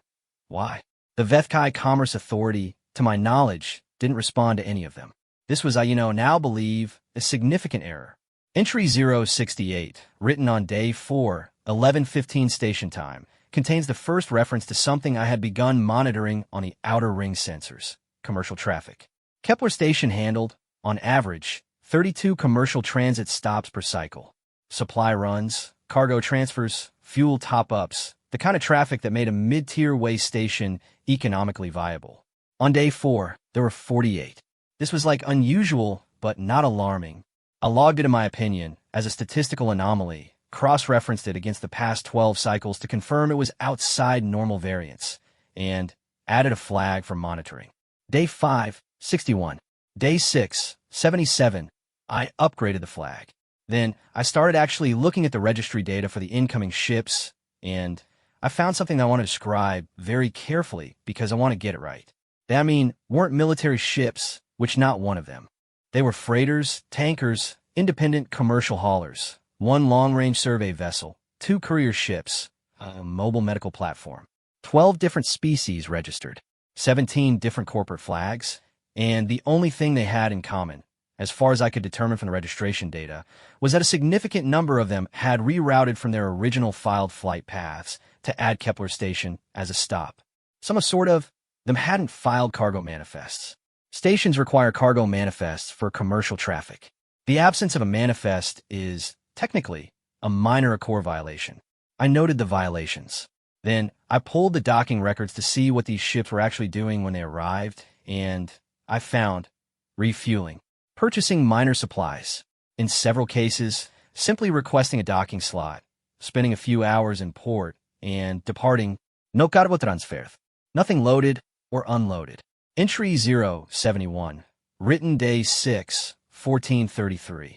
why? The Vethkai Commerce Authority, to my knowledge, didn't respond to any of them. This was, now believe, a significant error. Entry 068, written on day 4, 11:15 station time, contains the first reference to something I had begun monitoring on the outer ring sensors, commercial traffic. Kepler Station handled, on average, 32 commercial transit stops per cycle. Supply runs, cargo transfers, fuel top-ups, the kind of traffic that made a mid-tier way station economically viable. On day 4, there were 48. This was unusual, but not alarming. I logged it in my opinion as a statistical anomaly, cross-referenced it against the past 12 cycles to confirm it was outside normal variance, and added a flag for monitoring. Day 5, 61. Day 6, 77. I upgraded the flag. Then I started actually looking at the registry data for the incoming ships, and I found something I want to describe very carefully because I want to get it right. They, weren't military ships, which not one of them. They were freighters, tankers, independent commercial haulers, one long-range survey vessel, two courier ships, a mobile medical platform, 12 different species registered, 17 different corporate flags, and the only thing they had in common, as far as I could determine from the registration data, was that a significant number of them had rerouted from their original filed flight paths to add Kepler Station as a stop. Some of them hadn't filed cargo manifests. Stations require cargo manifests for commercial traffic. The absence of a manifest is, technically, a minor Accord violation. I noted the violations. Then, I pulled the docking records to see what these ships were actually doing when they arrived, and I found refueling, purchasing minor supplies, in several cases, simply requesting a docking slot, spending a few hours in port, and departing, no cargo transfer, nothing loaded or unloaded. Entry 071, written day 6, 1433.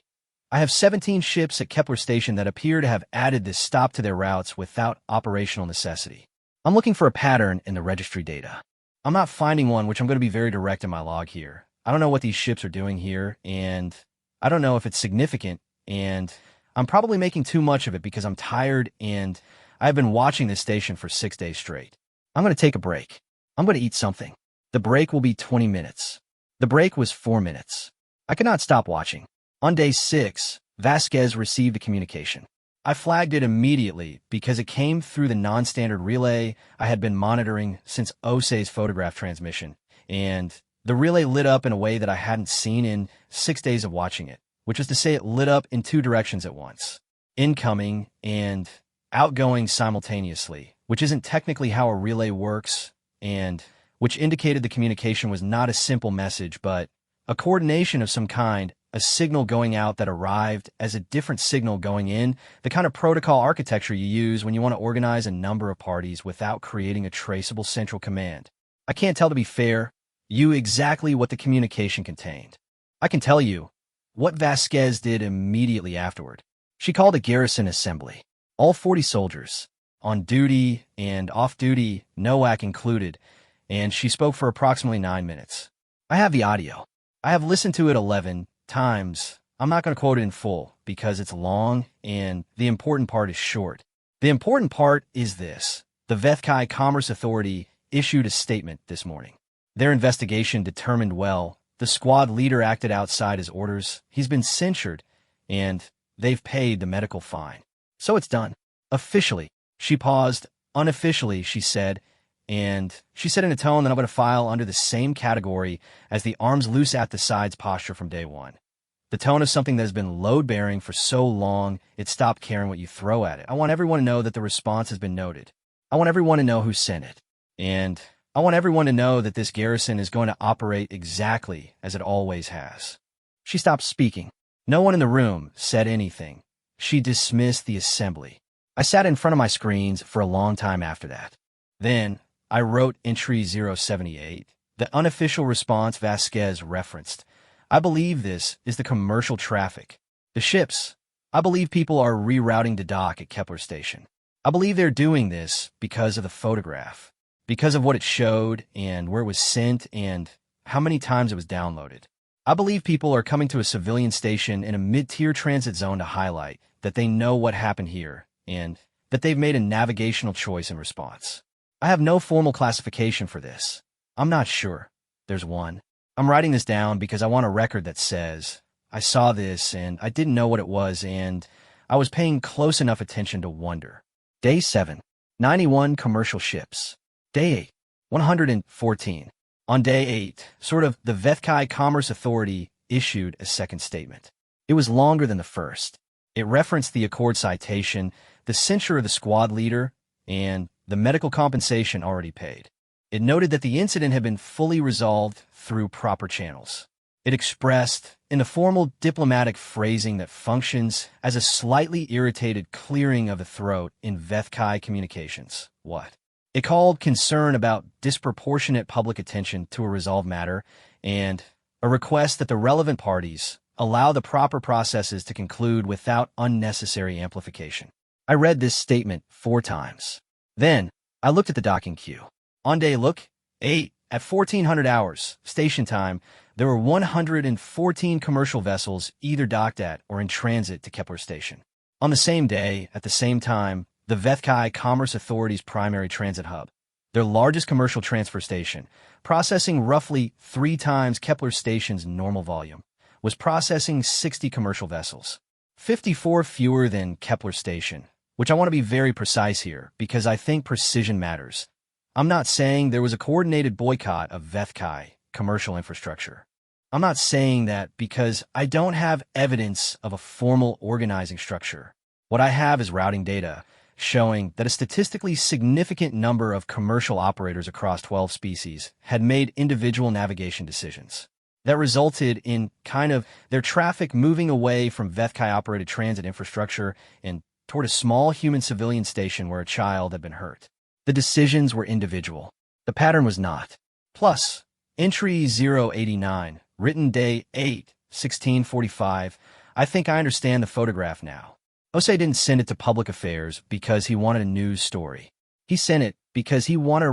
I have 17 ships at Kepler Station that appear to have added this stop to their routes without operational necessity. I'm looking for a pattern in the registry data. I'm not finding one, which I'm going to be very direct in my log here. I don't know what these ships are doing here, and I don't know if it's significant, and I'm probably making too much of it because I'm tired and I've been watching this station for 6 days straight. I'm going to take a break. I'm going to eat something. The break will be 20 minutes. The break was 4 minutes. I could not stop watching. On day 6, Vasquez received a communication. I flagged it immediately because it came through the non-standard relay I had been monitoring since Osei's photograph transmission, and the relay lit up in a way that I hadn't seen in 6 days of watching it, which is to say it lit up in 2 directions at once, incoming and outgoing simultaneously, which isn't technically how a relay works, and which indicated the communication was not a simple message, but a coordination of some kind, a signal going out that arrived as a different signal going in, the kind of protocol architecture you use when you want to organize a number of parties without creating a traceable central command. I can't tell, to be fair, you exactly what the communication contained. I can tell you what Vasquez did immediately afterward. She called a garrison assembly. All 40 soldiers, on duty and off duty, NOAC included, and she spoke for approximately 9 minutes. I have the audio. I have listened to it 11 times. I'm not going to quote it in full because it's long and the important part is short. The important part is this. The Vethkai Commerce Authority issued a statement this morning. Their investigation determined well the squad leader acted outside his orders. He's been censured and they've paid the medical fine. So it's done. Officially. She paused. Unofficially, she said, and she said in a tone that I'm going to file under the same category as the arms loose at the sides posture from day one. The tone of something that has been load-bearing for so long, it stopped caring what you throw at it. I want everyone to know that the response has been noted. I want everyone to know who sent it. And I want everyone to know that this garrison is going to operate exactly as it always has. She stopped speaking. No one in the room said anything. She dismissed the assembly. I sat in front of my screens for a long time after that. Then, I wrote entry 078, the unofficial response Vasquez referenced. I believe this is the commercial traffic. The ships. I believe people are rerouting to dock at Kepler Station. I believe they're doing this because of the photograph, because of what it showed and where it was sent and how many times it was downloaded. I believe people are coming to a civilian station in a mid-tier transit zone to highlight that they know what happened here and that they've made a navigational choice in response. I have no formal classification for this. I'm not sure. There's one. I'm writing this down because I want a record that says, I saw this and I didn't know what it was and I was paying close enough attention to wonder. Day 7, 91 commercial ships. Day 8, 114. On day 8, the Vethkai Commerce Authority issued a second statement. It was longer than the first. It referenced the Accord citation, the censure of the squad leader, and the medical compensation already paid. It noted that the incident had been fully resolved through proper channels. It expressed, in the formal diplomatic phrasing that functions as a slightly irritated clearing of the throat in Vethkai communications, what? It called concern about disproportionate public attention to a resolved matter and a request that the relevant parties allow the proper processes to conclude without unnecessary amplification. I read this statement 4 times. Then, I looked at the docking queue. On day 8, At 1400 hours, station time, there were 114 commercial vessels either docked at or in transit to Kepler Station. On the same day, at the same time, the HFY Commerce Authority's primary transit hub, their largest commercial transfer station, processing roughly 3 times Kepler Station's normal volume, was processing 60 commercial vessels, 54 fewer than Kepler Station, which I want to be very precise here because I think precision matters. I'm not saying there was a coordinated boycott of HFY commercial infrastructure. I'm not saying that because I don't have evidence of a formal organizing structure. What I have is routing data showing that a statistically significant number of commercial operators across 12 species had made individual navigation decisions that resulted in their traffic moving away from HFY-operated transit infrastructure and toward a small human civilian station where a child had been hurt. The decisions were individual. The pattern was not. Plus, entry 089, written day 8/1645, I think I understand the photograph now. Osei didn't send it to public affairs because he wanted a news story. He sent it because he wanted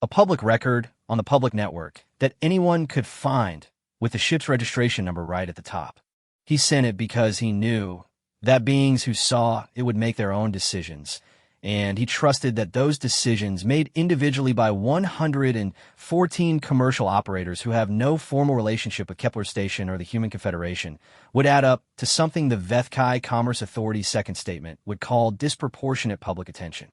a public record on the public network that anyone could find with the ship's registration number right at the top. He sent it because he knew that beings who saw it would make their own decisions, and he trusted that those decisions made individually by 114 commercial operators who have no formal relationship with Kepler Station or the Human Confederation would add up to something the HFY Commerce Authority's second statement would call disproportionate public attention.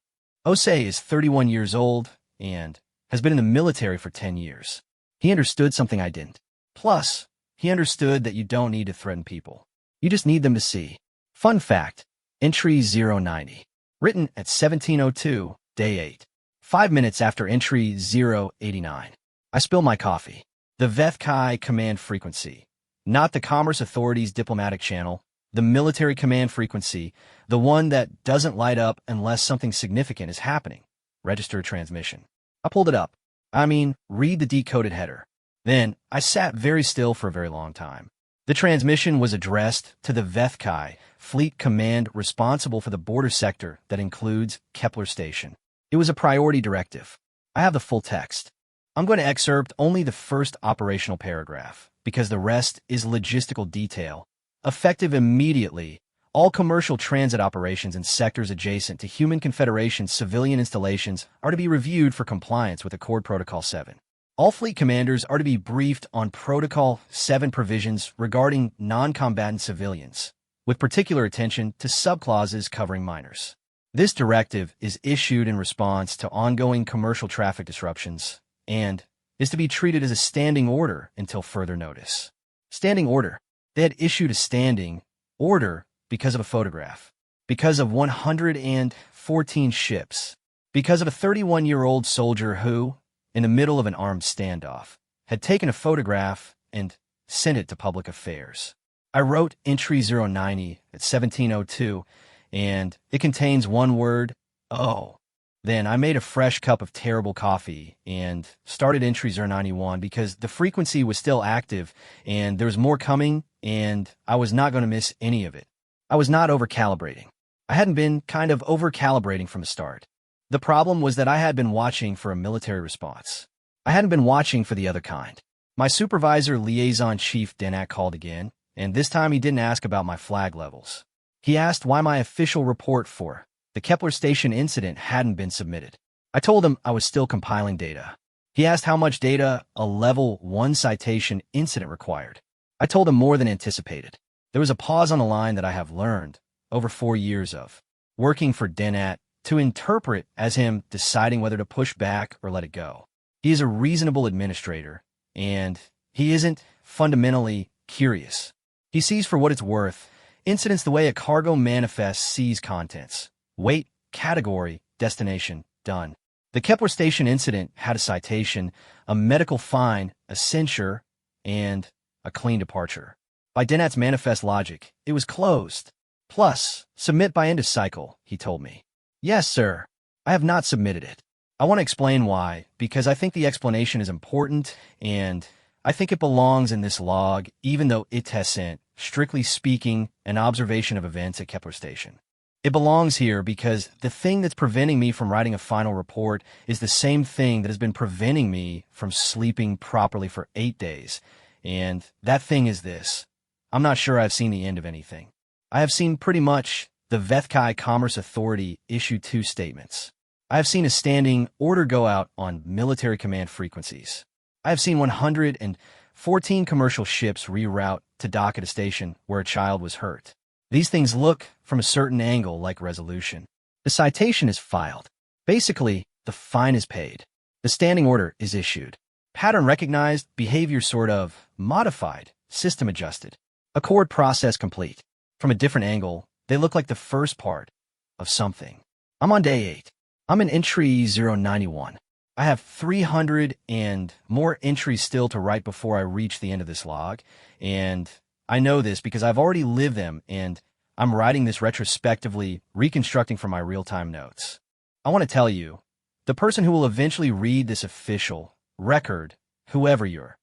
Osei is 31 years old and has been in the military for 10 years. He understood something I didn't. Plus, he understood that you don't need to threaten people. You just need them to see. Fun fact, entry 090. Written at 1702, day 8. 5 minutes after entry 089. I spill my coffee. The HFY command frequency. Not the Commerce Authority's diplomatic channel. The military command frequency. The one that doesn't light up unless something significant is happening. Register transmission. I pulled it up. Read the decoded header. Then, I sat very still for a very long time. The transmission was addressed to the HFY Fleet Command responsible for the border sector that includes Kepler Station. It was a priority directive. I have the full text. I'm going to excerpt only the first operational paragraph, because the rest is logistical detail. Effective immediately, all commercial transit operations in sectors adjacent to Human Confederation civilian installations are to be reviewed for compliance with Accord Protocol 7. All fleet commanders are to be briefed on Protocol 7 provisions regarding non-combatant civilians, with particular attention to subclauses covering minors. This directive is issued in response to ongoing commercial traffic disruptions and is to be treated as a standing order until further notice. Standing order. They had issued a standing order because of a photograph, because of 114 ships, because of a 31-year-old soldier who, in the middle of an armed standoff, had taken a photograph and sent it to public affairs. I wrote entry 090 at 1702, and it contains one word, oh. Then I made a fresh cup of terrible coffee and started entry 091 because the frequency was still active and there was more coming and I was not going to miss any of it. I was not over-calibrating. I hadn't been over-calibrating from the start. The problem was that I had been watching for a military response. I hadn't been watching for the other kind. My supervisor liaison chief Denat called again, and this time he didn't ask about my flag levels. He asked why my official report for the Kepler Station incident hadn't been submitted. I told him I was still compiling data. He asked how much data a Level 1 citation incident required. I told him more than anticipated. There was a pause on the line that I have learned, over 4 years of, working for Denat, to interpret as him deciding whether to push back or let it go. He is a reasonable administrator, and he isn't fundamentally curious. He sees for what it's worth incidents the way a cargo manifest sees contents. Weight, category, destination, done. The Kepler Station incident had a citation, a medical fine, a censure, and a clean departure. By Denat's manifest logic, it was closed. Plus, submit by end of cycle, he told me. Yes, sir. I have not submitted it. I want to explain why, because I think the explanation is important, and I think it belongs in this log, even though it has sent, strictly speaking, an observation of events at Kepler Station. It belongs here because the thing that's preventing me from writing a final report is the same thing that has been preventing me from sleeping properly for 8 days. And that thing is this. I'm not sure I've seen the end of anything. I have seen pretty much the Vethkai Commerce Authority issue 2 statements. I have seen a standing order go out on military command frequencies. I have seen 114 commercial ships reroute to dock at a station where a child was hurt. These things look, from a certain angle, like resolution. The citation is filed. Basically, the fine is paid. The standing order is issued. Pattern recognized, behavior sort of modified, system adjusted. Accord process complete. From a different angle, they look like the first part of something. I'm on day 8. I'm in entry 091. I have 300 and more entries still to write before I reach the end of this log, and I know this because I've already lived them, and I'm writing this retrospectively, reconstructing from my real-time notes. I want to tell you, the person who will eventually read this official record, whoever you're,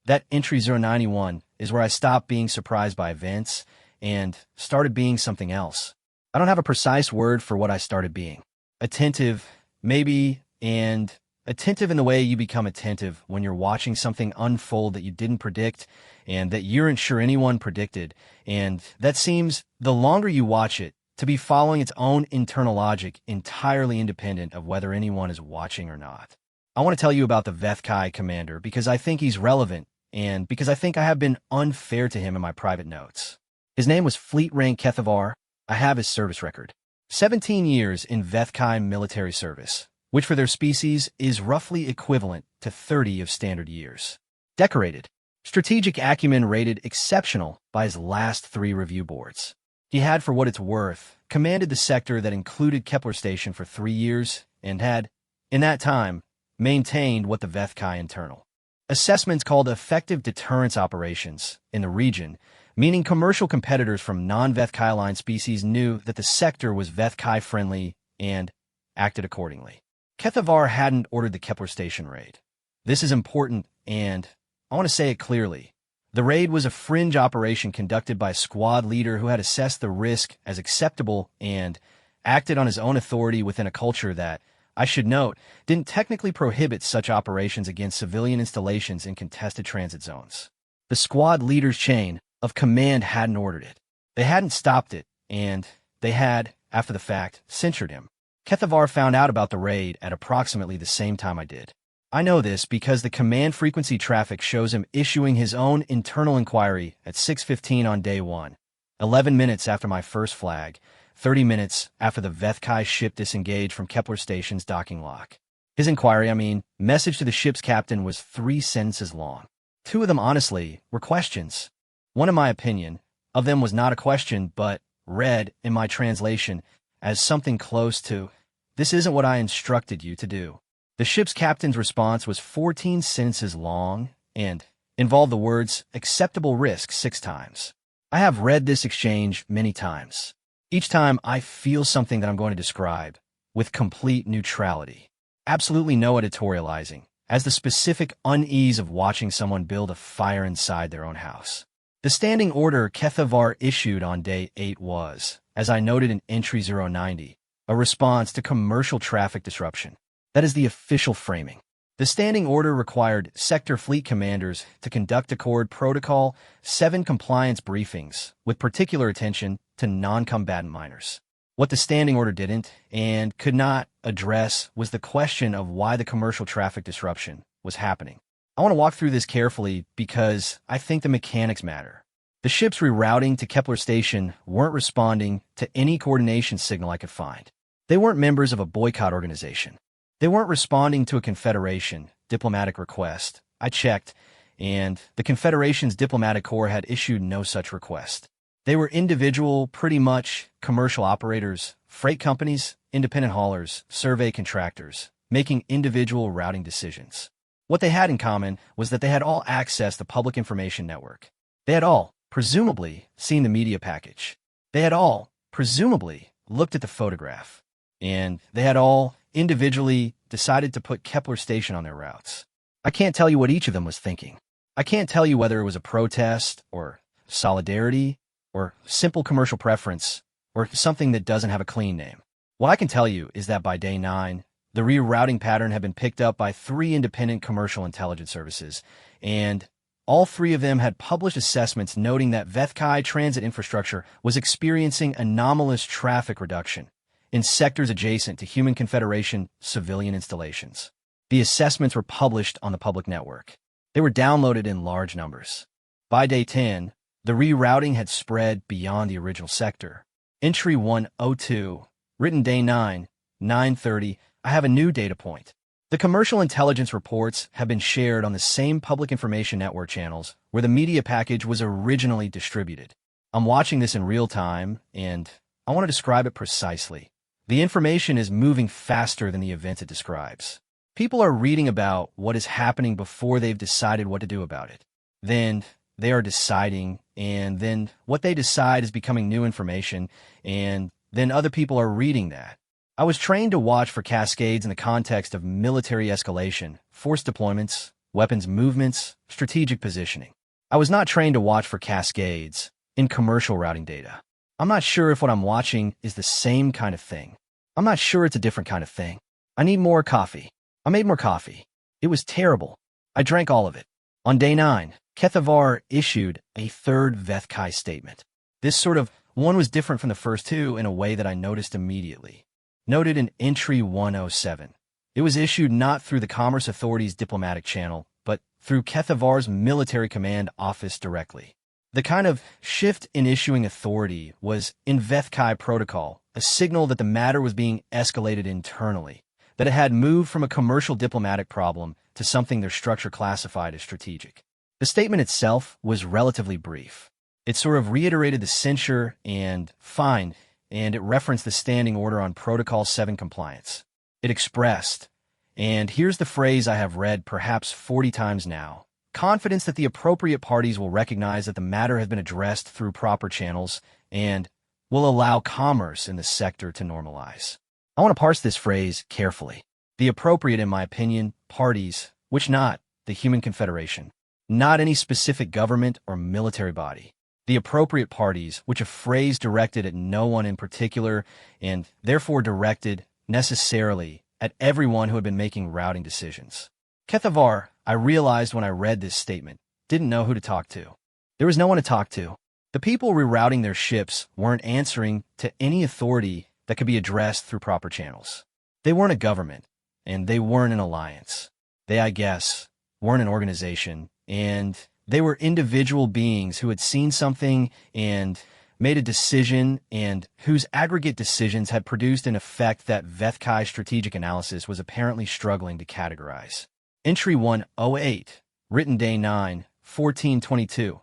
that entry 091 is where I stopped being surprised by events and started being something else. I don't have a precise word for what I started being. Attentive, maybe, and attentive in the way you become attentive when you're watching something unfold that you didn't predict and that you aren't sure anyone predicted, and that seems, the longer you watch it, to be following its own internal logic entirely independent of whether anyone is watching or not. I want to tell you about the Vethkai commander because I think he's relevant and because I think I have been unfair to him in my private notes. His name was Fleet Rank Kethavar. I have his service record. 17 years in Vethkai military service, which for their species is roughly equivalent to 30 of standard years. Decorated. Strategic acumen rated exceptional by his last 3 review boards. He had, for what it's worth, commanded the sector that included Kepler Station for 3 years and had, in that time, maintained what the Vethkai internal assessments called effective deterrence operations in the region, meaning commercial competitors from non-Vethkai-aligned species knew that the sector was Vethkai-friendly and acted accordingly. Kethavar hadn't ordered the Kepler Station raid. This is important, and I want to say it clearly. The raid was a fringe operation conducted by a squad leader who had assessed the risk as acceptable and acted on his own authority within a culture that, I should note, didn't technically prohibit such operations against civilian installations in contested transit zones. The squad leader's chain of command hadn't ordered it. They hadn't stopped it, and they had, after the fact, censured him. Kethavar found out about the raid at approximately the same time I did. I know this because the command frequency traffic shows him issuing his own internal inquiry at 6:15 on day 1, 11 minutes after my first flag, 30 minutes after the Vethkai ship disengaged from Kepler Station's docking lock. His inquiry, message to the ship's captain, was 3 sentences long. 2 of them, honestly, were questions. One, in my opinion, of them was not a question, but read, in my translation, as something close to, "This isn't what I instructed you to do." The ship's captain's response was 14 sentences long and involved the words, "acceptable risk," 6 times. I have read this exchange many times. Each time I feel something that I'm going to describe with complete neutrality. Absolutely no editorializing, as the specific unease of watching someone build a fire inside their own house. The standing order Kethavar issued on day 8 was, as I noted in entry 090, a response to commercial traffic disruption. That is the official framing. The standing order required sector fleet commanders to conduct Accord Protocol 7 compliance briefings with particular attention to non-combatant miners. What the standing order didn't and could not address was the question of why the commercial traffic disruption was happening. I want to walk through this carefully because I think the mechanics matter. The ships rerouting to Kepler Station weren't responding to any coordination signal I could find. They weren't members of a boycott organization. They weren't responding to a Confederation diplomatic request. I checked, and the Confederation's diplomatic corps had issued no such request. They were individual, pretty much commercial operators, freight companies, independent haulers, survey contractors, making individual routing decisions. What they had in common was that they had all accessed the public information network. They had all, presumably, seen the media package. They had all, presumably, looked at the photograph. And they had all, individually, decided to put Kepler Station on their routes. I can't tell you what each of them was thinking. I can't tell you whether it was a protest, or solidarity, or simple commercial preference, or something that doesn't have a clean name. What I can tell you is that by day 9, the rerouting pattern had been picked up by 3 independent commercial intelligence services, and all 3 of them had published assessments noting that Vethkai transit infrastructure was experiencing anomalous traffic reduction in sectors adjacent to Human Confederation civilian installations. The assessments were published on the public network. They were downloaded in large numbers. By day 10, the rerouting had spread beyond the original sector. Entry 102, written day 9, 9:30, I have a new data point. The commercial intelligence reports have been shared on the same public information network channels where the media package was originally distributed. I'm watching this in real time, and I want to describe it precisely. The information is moving faster than the event it describes. People are reading about what is happening before they've decided what to do about it. Then they are deciding, and then what they decide is becoming new information, and then other people are reading that. I was trained to watch for cascades in the context of military escalation, force deployments, weapons movements, strategic positioning. I was not trained to watch for cascades in commercial routing data. I'm not sure if what I'm watching is the same kind of thing. I'm not sure it's a different kind of thing. I need more coffee. I made more coffee. It was terrible. I drank all of it. On day 9, Kethavar issued a third Vethkai statement. This sort of one was different from the first 2 in a way that I noticed immediately. Noted in Entry 107. It was issued not through the Commerce Authority's diplomatic channel, but through Kethavar's military command office directly. The kind of shift in issuing authority was in Vethkai protocol, a signal that the matter was being escalated internally, that it had moved from a commercial diplomatic problem to something their structure classified as strategic. The statement itself was relatively brief. It sort of reiterated the censure and fine, and it referenced the standing order on Protocol 7 compliance. It expressed, and here's the phrase I have read perhaps 40 times now, confidence that the appropriate parties will recognize that the matter has been addressed through proper channels and will allow commerce in the sector to normalize. I want to parse this phrase carefully. The appropriate, in my opinion, parties, which not the Human Confederation, not any specific government or military body. The appropriate parties, which a phrase directed at no one in particular, and therefore directed necessarily at everyone who had been making routing decisions. Kethavar, I realized when I read this statement, didn't know who to talk to. There was no one to talk to. The people rerouting their ships weren't answering to any authority that could be addressed through proper channels. They weren't a government, and they weren't an alliance. They, I guess, weren't an organization, and they were individual beings who had seen something and made a decision and whose aggregate decisions had produced an effect that Vethkai strategic analysis was apparently struggling to categorize. Entry 108, written day 9, 1422.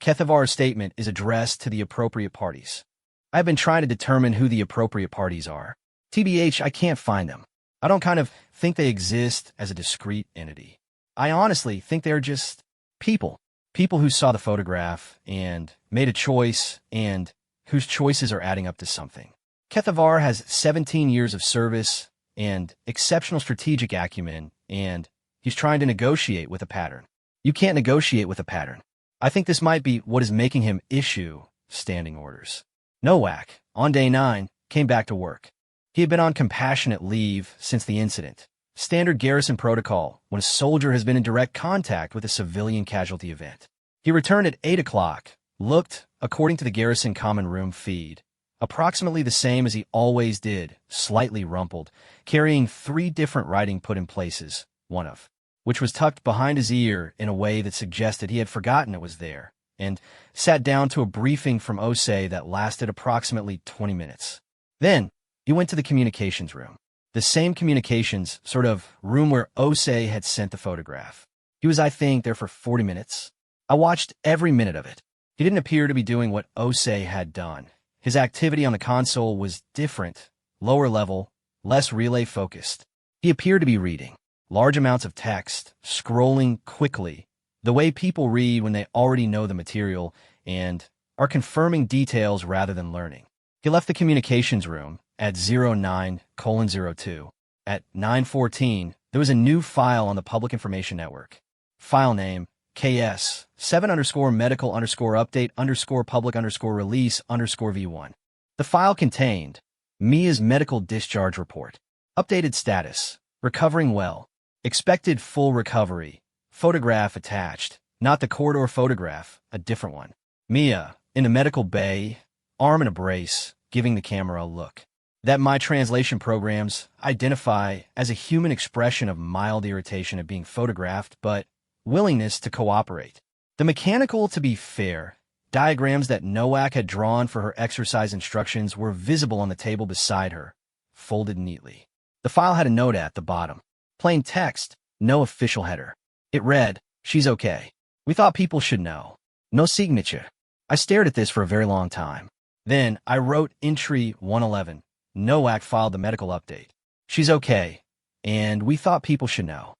Kethavar's statement is addressed to the appropriate parties. I have been trying to determine who the appropriate parties are. TBH, I can't find them. I don't kind of think they exist as a discrete entity. I honestly think they're just people. People who saw the photograph and made a choice and whose choices are adding up to something. Kethavar has 17 years of service and exceptional strategic acumen, and he's trying to negotiate with a pattern. You can't negotiate with a pattern. I think this might be what is making him issue standing orders. Nowak, on day 9, came back to work. He had been on compassionate leave since the incident. Standard garrison protocol when a soldier has been in direct contact with a civilian casualty event. He returned at 8 o'clock, looked, according to the garrison common room feed, approximately the same as he always did, slightly rumpled, carrying 3 different writing put in places, one of which was tucked behind his ear in a way that suggested he had forgotten it was there, and sat down to a briefing from Osei that lasted approximately 20 minutes. Then, he went to the communications room. The same communications sort of room where Osei had sent the photograph. He was, I think, there for 40 minutes. I watched every minute of it. He didn't appear to be doing what Osei had done. His activity on the console was different, lower level, less relay-focused. He appeared to be reading large amounts of text, scrolling quickly, the way people read when they already know the material and are confirming details rather than learning. He left the communications room at 09:02. At 9:14, there was a new file on the public information network. File name, KS, 7_medical_update_public_release_V1. The file contained Mia's medical discharge report, updated status, recovering well, expected full recovery, photograph attached, not the corridor photograph, a different one. Mia, in a medical bay, arm in a brace, giving the camera a look that my translation programs identify as a human expression of mild irritation at being photographed, but willingness to cooperate. The mechanical, to be fair, diagrams that Nowak had drawn for her exercise instructions were visible on the table beside her, folded neatly. The file had a note at the bottom. Plain text, no official header. It read, "She's okay. We thought people should know. No signature." I stared at this for a very long time. Then I wrote entry 111. Nowak filed the medical update. "She's okay, and we thought people should know."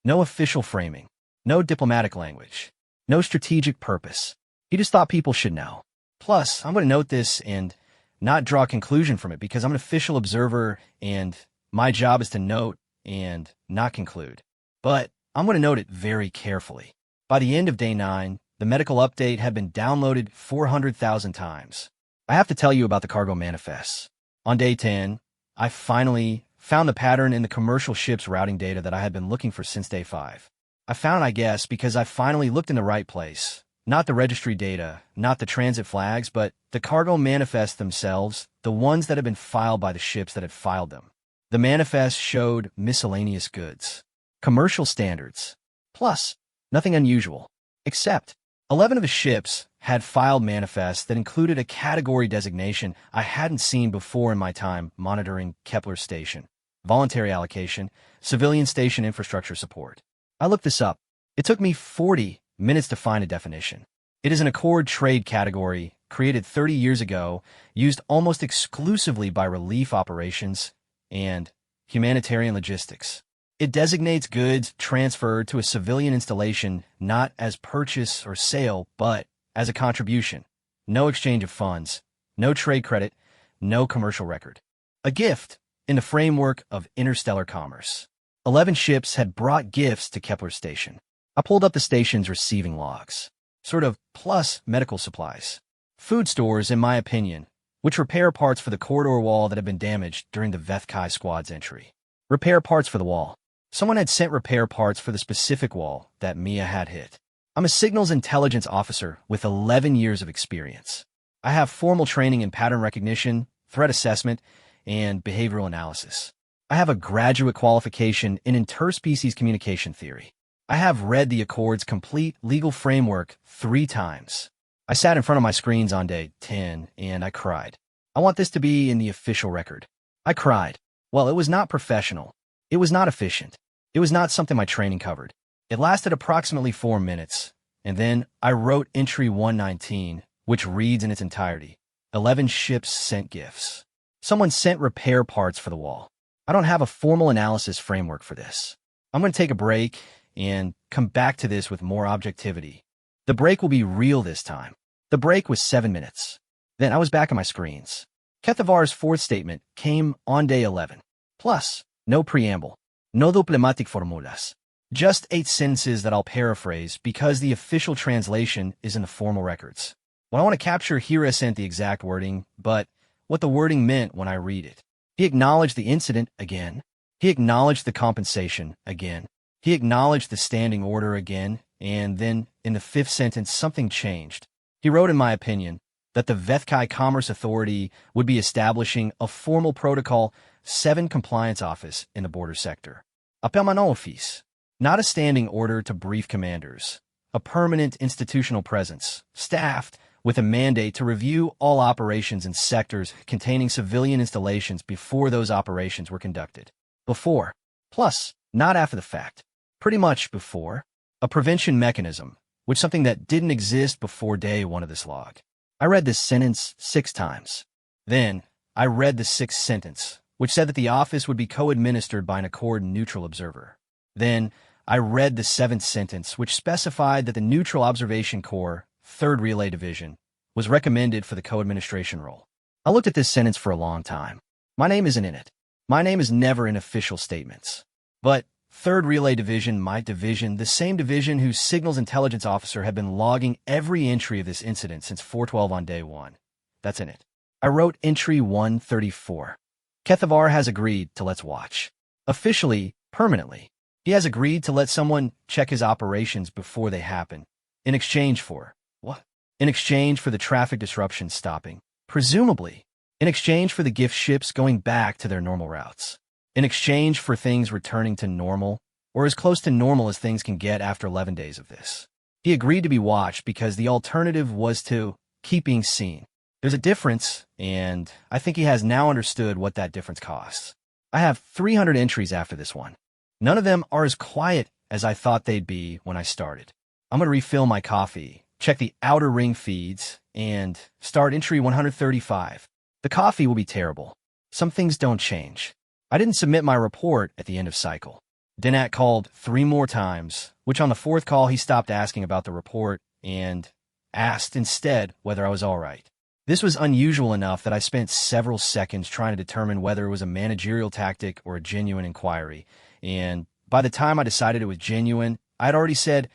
No official framing. No diplomatic language. No strategic purpose. He just thought people should know. Plus, I'm going to note this and not draw a conclusion from it because I'm an official observer and my job is to note and not conclude. But I'm going to note it very carefully. By the end of day 9, the medical update had been downloaded 400,000 times. I have to tell you about the cargo manifests. On day 10, I finally found the pattern in the commercial ship's routing data that I had been looking for since day 5. I found, I guess, because I finally looked in the right place. Not the registry data, not the transit flags, but the cargo manifests themselves, the ones that had been filed by the ships that had filed them. The manifest showed miscellaneous goods. Commercial standards. Plus, nothing unusual. Except, 11 of the ships had filed manifests that included a category designation I hadn't seen before in my time monitoring Kepler Station. Voluntary allocation, civilian station infrastructure support. I looked this up. It took me 40 minutes to find a definition. It is an Accord trade category created 30 years ago, used almost exclusively by relief operations and humanitarian logistics. It designates goods transferred to a civilian installation not as purchase or sale, but as a contribution. No exchange of funds, no trade credit, no commercial record. A gift in the framework of interstellar commerce. 11 ships had brought gifts to Kepler Station. I pulled up the station's receiving logs. Sort of plus medical supplies. Food stores, in my opinion, which repair parts for the corridor wall that had been damaged during the Vethkai squad's entry. Repair parts for the wall. Someone had sent repair parts for the specific wall that Mia had hit. I'm a signals intelligence officer with 11 years of experience. I have formal training in pattern recognition, threat assessment, and behavioral analysis. I have a graduate qualification in interspecies communication theory. I have read the Accord's complete legal framework 3 times. I sat in front of my screens on day 10, and I cried. I want this to be in the official record. I cried. Well, it was not professional. It was not efficient. It was not something my training covered. It lasted approximately 4 minutes, and then I wrote entry 119, which reads in its entirety. 11 ships sent gifts. Someone sent repair parts for the wall. I don't have a formal analysis framework for this. I'm going to take a break and come back to this with more objectivity. The break will be real this time. The break was 7 minutes. Then I was back on my screens. Kethavar's 4th statement came on day 11. Plus, no preamble. No diplomatic formulas. Just 8 sentences that I'll paraphrase because the official translation is in the formal records. What I want to capture here isn't the exact wording, but what the wording meant when I read it. He acknowledged the incident again. He acknowledged the compensation again. He acknowledged the standing order again, and then, in the 5th sentence, something changed. He wrote, in my opinion, that the Vethkai Commerce Authority would be establishing a formal Protocol 7 compliance office in the border sector. A permanent office, not a standing order to brief commanders. A permanent institutional presence, staffed with a mandate to review all operations in sectors containing civilian installations before those operations were conducted. Before, plus, not after the fact. Pretty much before. A prevention mechanism, which something that didn't exist before day 1 of this log. I read this sentence 6 times. Then, I read the 6th sentence, which said that the office would be co-administered by an Accord neutral observer. Then, I read the 7th sentence, which specified that the Neutral Observation Corps, 3rd Relay Division, was recommended for the co-administration role. I looked at this sentence for a long time. My name isn't in it. My name is never in official statements. But 3rd Relay Division, my division, the same division whose signals intelligence officer had been logging every entry of this incident since 412 on day 1. That's in it. I wrote entry 134. Kethavar has agreed to let's watch. Officially, permanently. He has agreed to let someone check his operations before they happen. In exchange for what? In exchange for the traffic disruption stopping. Presumably. In exchange for the gift ships going back to their normal routes. In exchange for things returning to normal, or as close to normal as things can get after 11 days of this. He agreed to be watched because the alternative was to keep being seen. There's a difference, and I think he has now understood what that difference costs. I have 300 entries after this one. None of them are as quiet as I thought they'd be when I started. I'm going to refill my coffee, check the outer ring feeds, and start entry 135. The coffee will be terrible. Some things don't change. I didn't submit my report at the end of cycle. Dinat called 3 more times, which on the 4th call he stopped asking about the report and asked instead whether I was all right. This was unusual enough that I spent several seconds trying to determine whether it was a managerial tactic or a genuine inquiry, and by the time I decided it was genuine, I'd already said,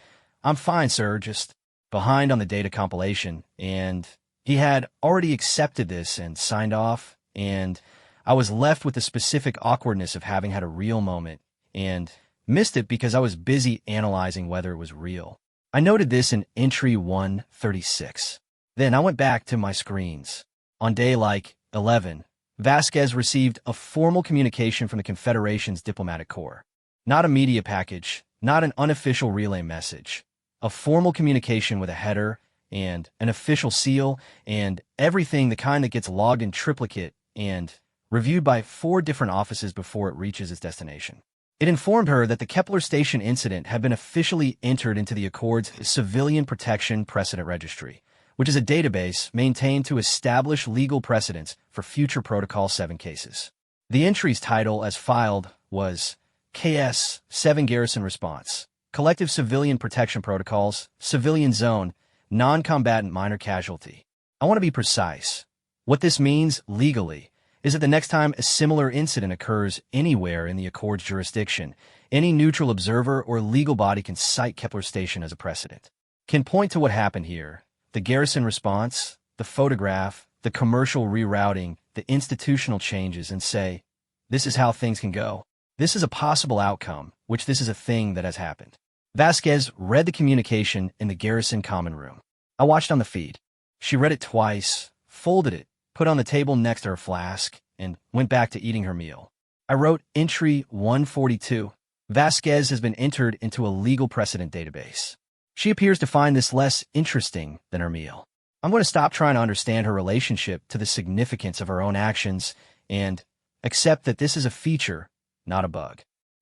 "I'm fine, sir, just behind on the data compilation," and he had already accepted this and signed off, and I was left with the specific awkwardness of having had a real moment and missed it because I was busy analyzing whether it was real. I noted this in entry 136. Then I went back to my screens. On day 11, Vasquez received a formal communication from the Confederation's diplomatic corps. Not a media package, not an unofficial relay message. A formal communication with a header and an official seal and everything, the kind that gets logged in triplicate and reviewed by 4 different offices before it reaches its destination. It informed her that the Kepler Station incident had been officially entered into the Accord's Civilian Protection Precedent Registry, which is a database maintained to establish legal precedents for future Protocol 7 cases. The entry's title as filed was KS 7 Garrison Response, Collective Civilian Protection Protocols, Civilian Zone, Non-Combatant Minor Casualty. I want to be precise. What this means legally is that the next time a similar incident occurs anywhere in the Accord's jurisdiction, any neutral observer or legal body can cite Kepler Station as a precedent. Can point to what happened here, the garrison response, the photograph, the commercial rerouting, the institutional changes, and say, this is how things can go. This is a possible outcome, which this is a thing that has happened. Vasquez read the communication in the garrison common room. I watched on the feed. She read it twice, folded it, put on the table next to her flask, and went back to eating her meal. I wrote entry 142. Vasquez has been entered into a legal precedent database. She appears to find this less interesting than her meal. I'm going to stop trying to understand her relationship to the significance of her own actions and accept that this is a feature, not a bug.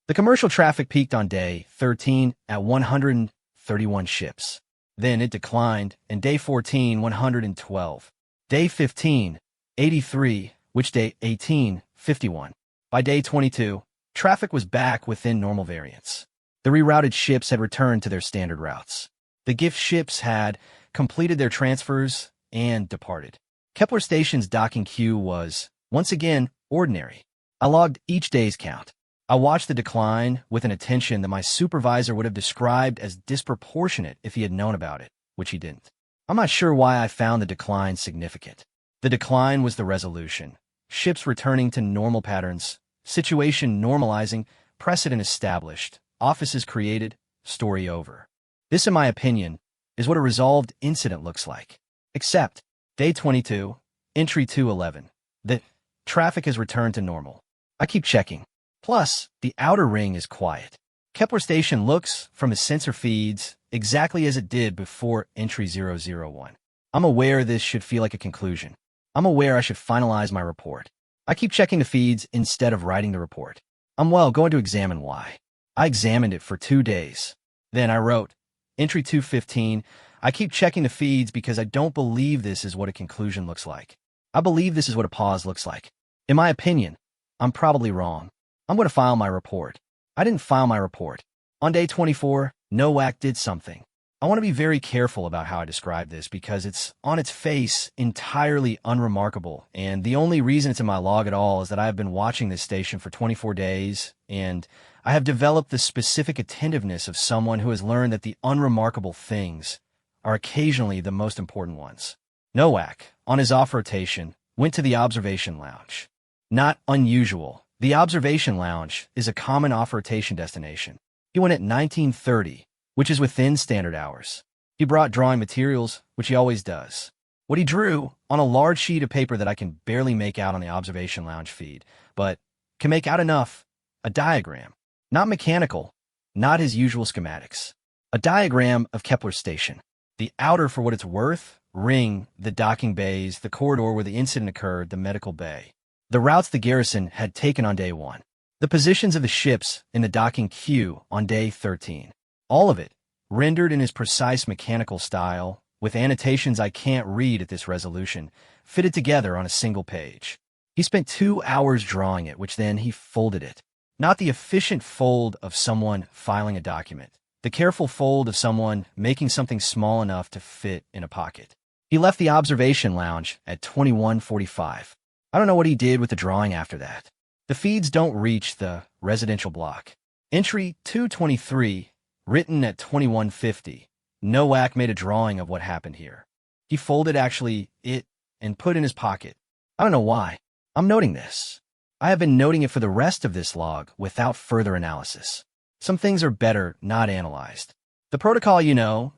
The commercial traffic peaked on day 13 at 131 ships. Then it declined, and day 14, 112. Day 15, 83, which day 18, 51. By day 22, traffic was back within normal variance. The rerouted ships had returned to their standard routes. The gift ships had completed their transfers and departed. Kepler Station's docking queue was, once again, ordinary. I logged each day's count. I watched the decline with an attention that my supervisor would have described as disproportionate if he had known about it, which he didn't. I'm not sure why I found the decline significant. The decline was the resolution. Ships returning to normal patterns, situation normalizing, precedent established, offices created, story over. This, in my opinion, is what a resolved incident looks like. Except, day 22, entry 211. The traffic has returned to normal. I keep checking. Plus, the outer ring is quiet. Kepler Station looks, from his sensor feeds, exactly as it did before entry 001. I'm aware this should feel like a conclusion. I'm aware I should finalize my report. I keep checking the feeds instead of writing the report. I'm going to examine why. I examined it for 2 days. Then I wrote, entry 215, I keep checking the feeds because I don't believe this is what a conclusion looks like. I believe this is what a pause looks like. In my opinion, I'm probably wrong. I'm going to file my report. I didn't file my report. On day 24, NOAC did something. I want to be very careful about how I describe this because it's, on its face, entirely unremarkable, and the only reason it's in my log at all is that I have been watching this station for 24 days, and I have developed the specific attentiveness of someone who has learned that the unremarkable things are occasionally the most important ones. NOAC, on his off-rotation, went to the observation lounge. Not unusual. The observation lounge is a common off-rotation destination. He went at 19:30, which is within standard hours. He brought drawing materials, which he always does. What he drew on a large sheet of paper that I can barely make out on the observation lounge feed, but can make out enough, a diagram. Not mechanical, not his usual schematics. A diagram of Kepler's station. The outer, for what it's worth, ring, the docking bays, the corridor where the incident occurred, the medical bay. The routes the garrison had taken on day 1. The positions of the ships in the docking queue on day 13. All of it, rendered in his precise mechanical style, with annotations I can't read at this resolution, fitted together on a single page. He spent 2 hours drawing it, which then he folded it. Not the efficient fold of someone filing a document. The careful fold of someone making something small enough to fit in a pocket. He left the observation lounge at 21:45. I don't know what he did with the drawing after that. The feeds don't reach the residential block. Entry 223, written at 21:50. Nowak made a drawing of what happened here. He folded it and put in his pocket. I don't know why. I'm noting this. I have been noting it for the rest of this log without further analysis. Some things are better not analyzed. The protocol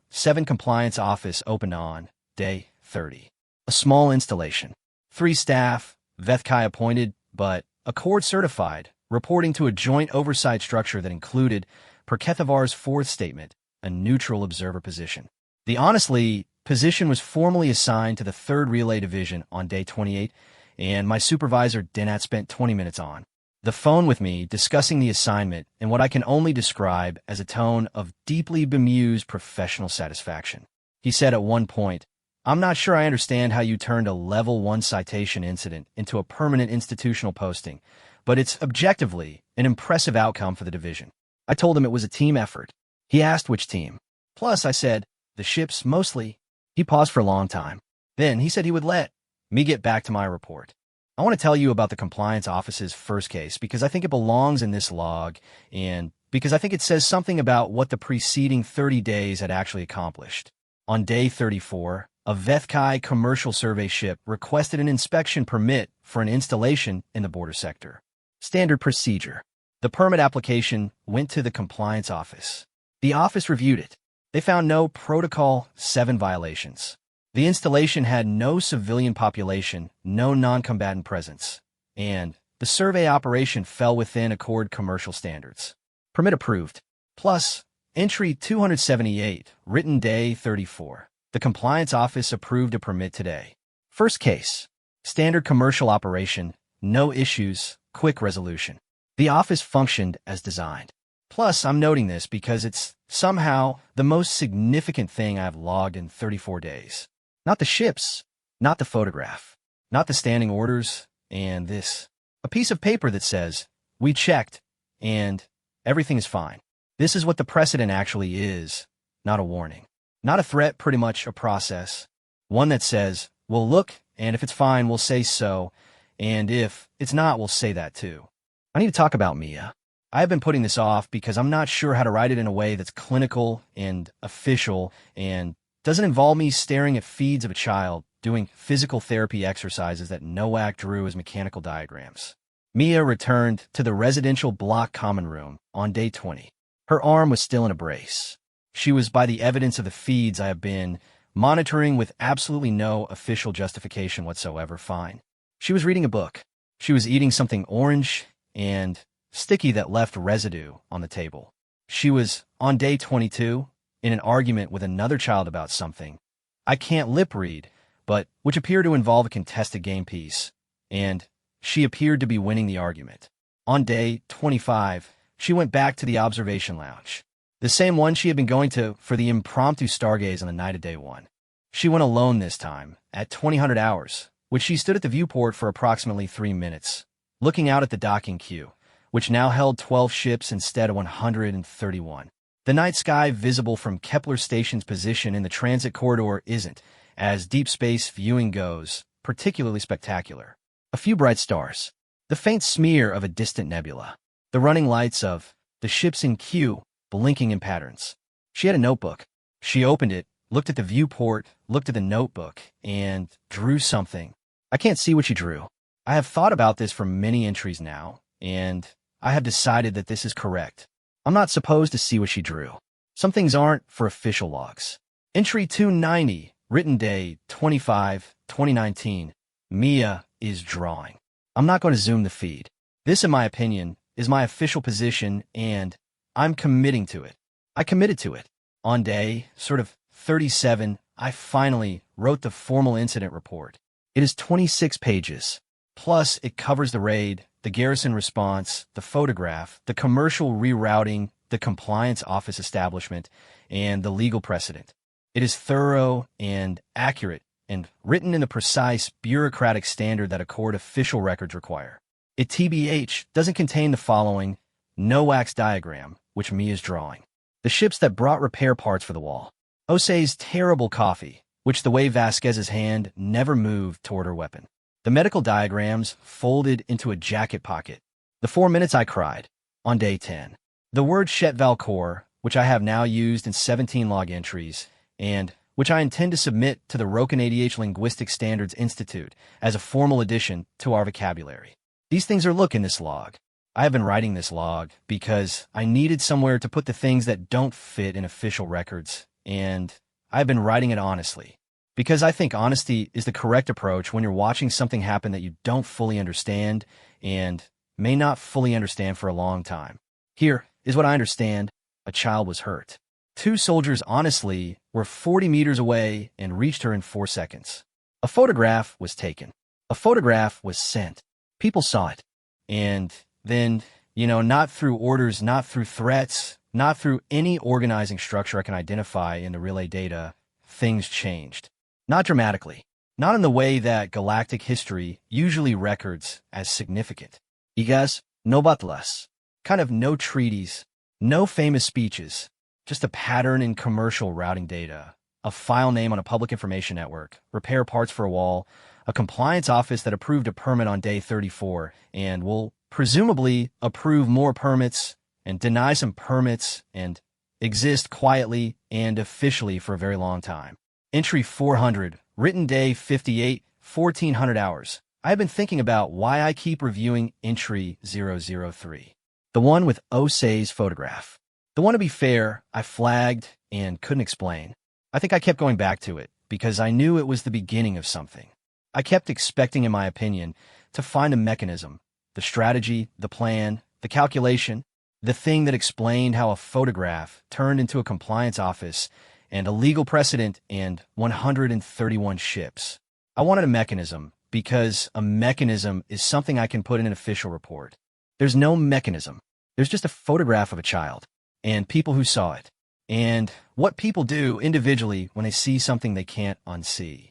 7 compliance office opened on day 30. A small installation. 3 staff, Vethkai appointed, but Accord certified, reporting to a joint oversight structure that included, per Kethavar's 4th statement, a neutral observer position. The honestly position was formally assigned to the 3rd Relay Division on day 28, and my supervisor Denat spent 20 minutes on the phone with me discussing the assignment in what I can only describe as a tone of deeply bemused professional satisfaction. He said at one point, "I'm not sure I understand how you turned a level 1 citation incident into a permanent institutional posting, but it's objectively an impressive outcome for the division." I told him it was a team effort. He asked which team. Plus, I said, the ships mostly. He paused for a long time. Then he said he would let me get back to my report. I want to tell you about the compliance office's first case because I think it belongs in this log and because I think it says something about what the preceding 30 days had actually accomplished. On day 34, a Vethkai commercial survey ship requested an inspection permit for an installation in the border sector. Standard procedure. The permit application went to the compliance office. The office reviewed it. They found no Protocol 7 violations. The installation had no civilian population, no non-combatant presence, and the survey operation fell within Accord commercial standards. Permit approved. Plus, entry 278, written day 34. The compliance office approved a permit today. First case. Standard commercial operation, no issues, quick resolution. The office functioned as designed. Plus, I'm noting this because it's somehow the most significant thing I've logged in 34 days. Not the ships, not the photograph, not the standing orders, and this. A piece of paper that says, "We checked, and everything is fine." This is what the precedent actually is, not a warning. Not a threat, pretty much a process. One that says, "We'll look, and if it's fine, we'll say so, and if it's not, we'll say that too." I need to talk about Mia. I have been putting this off because I'm not sure how to write it in a way that's clinical and official and doesn't involve me staring at feeds of a child doing physical therapy exercises that Nowak drew as mechanical diagrams. Mia returned to the residential block common room on day 20. Her arm was still in a brace. She was, by the evidence of the feeds I have been monitoring with absolutely no official justification whatsoever, fine. She was reading a book. She was eating something orange and sticky that left residue on the table. She was, on day 22, in an argument with another child about something I can't lip read, but which appeared to involve a contested game piece, and she appeared to be winning the argument. On day 25, she went back to the observation lounge, the same one she had been going to for the impromptu stargaze on the night of day 1. She went alone this time, at 2000 hours, which she stood at the viewport for approximately 3 minutes, looking out at the docking queue, which now held 12 ships instead of 131. The night sky visible from Kepler Station's position in the transit corridor isn't, as deep space viewing goes, particularly spectacular. A few bright stars. The faint smear of a distant nebula. The running lights of the ships in queue, blinking in patterns. She had a notebook. She opened it, looked at the viewport, looked at the notebook, and drew something. I can't see what you drew. I have thought about this for many entries now, and I have decided that this is correct. I'm not supposed to see what she drew. Some things aren't for official logs. Entry 290, written day 25/2019. Mia is drawing. I'm not going to zoom the feed. This, in my opinion, is my official position, and I'm committing to it. I committed to it. On day, 37, I finally wrote the formal incident report. It is 26 pages. Plus, it covers the raid, the garrison response, the photograph, the commercial rerouting, the compliance office establishment, and the legal precedent. It is thorough and accurate and written in the precise bureaucratic standard that Accord official records require. It TBH doesn't contain the following: no wax diagram, which Mia is drawing. The ships that brought repair parts for the wall. Osei's terrible coffee, which the way Vasquez's hand never moved toward her weapon. The medical diagrams folded into a jacket pocket. The 4 minutes I cried. On day 10. The word Chet Valcour, which I have now used in 17 log entries, and which I intend to submit to the Roken ADH Linguistic Standards Institute as a formal addition to our vocabulary. These things are in this log. I have been writing this log because I needed somewhere to put the things that don't fit in official records, and I've been writing it honestly. Because I think honesty is the correct approach when you're watching something happen that you don't fully understand and may not fully understand for a long time. Here is what I understand. A child was hurt. 2 soldiers honestly were 40 meters away and reached her in 4 seconds. A photograph was taken. A photograph was sent. People saw it. And then, not through orders, not through threats, not through any organizing structure I can identify in the relay data, things changed. Not dramatically. Not in the way that galactic history usually records as significant. Igas, no battles. Kind of no treaties, no famous speeches, just a pattern in commercial routing data, a file name on a public information network, repair parts for a wall, a compliance office that approved a permit on day 34 and will presumably approve more permits and deny some permits and exist quietly and officially for a very long time. Entry 400, written day 58, 1400 hours. I have been thinking about why I keep reviewing entry 003. The one with Osei's photograph. The one, to be fair, I flagged and couldn't explain. I think I kept going back to it because I knew it was the beginning of something. I kept expecting, in my opinion, to find a mechanism, the strategy, the plan, the calculation, the thing that explained how a photograph turned into a compliance office and a legal precedent and 131 ships. I wanted a mechanism because a mechanism is something I can put in an official report. There's no mechanism. There's just a photograph of a child and people who saw it and what people do individually when they see something they can't unsee.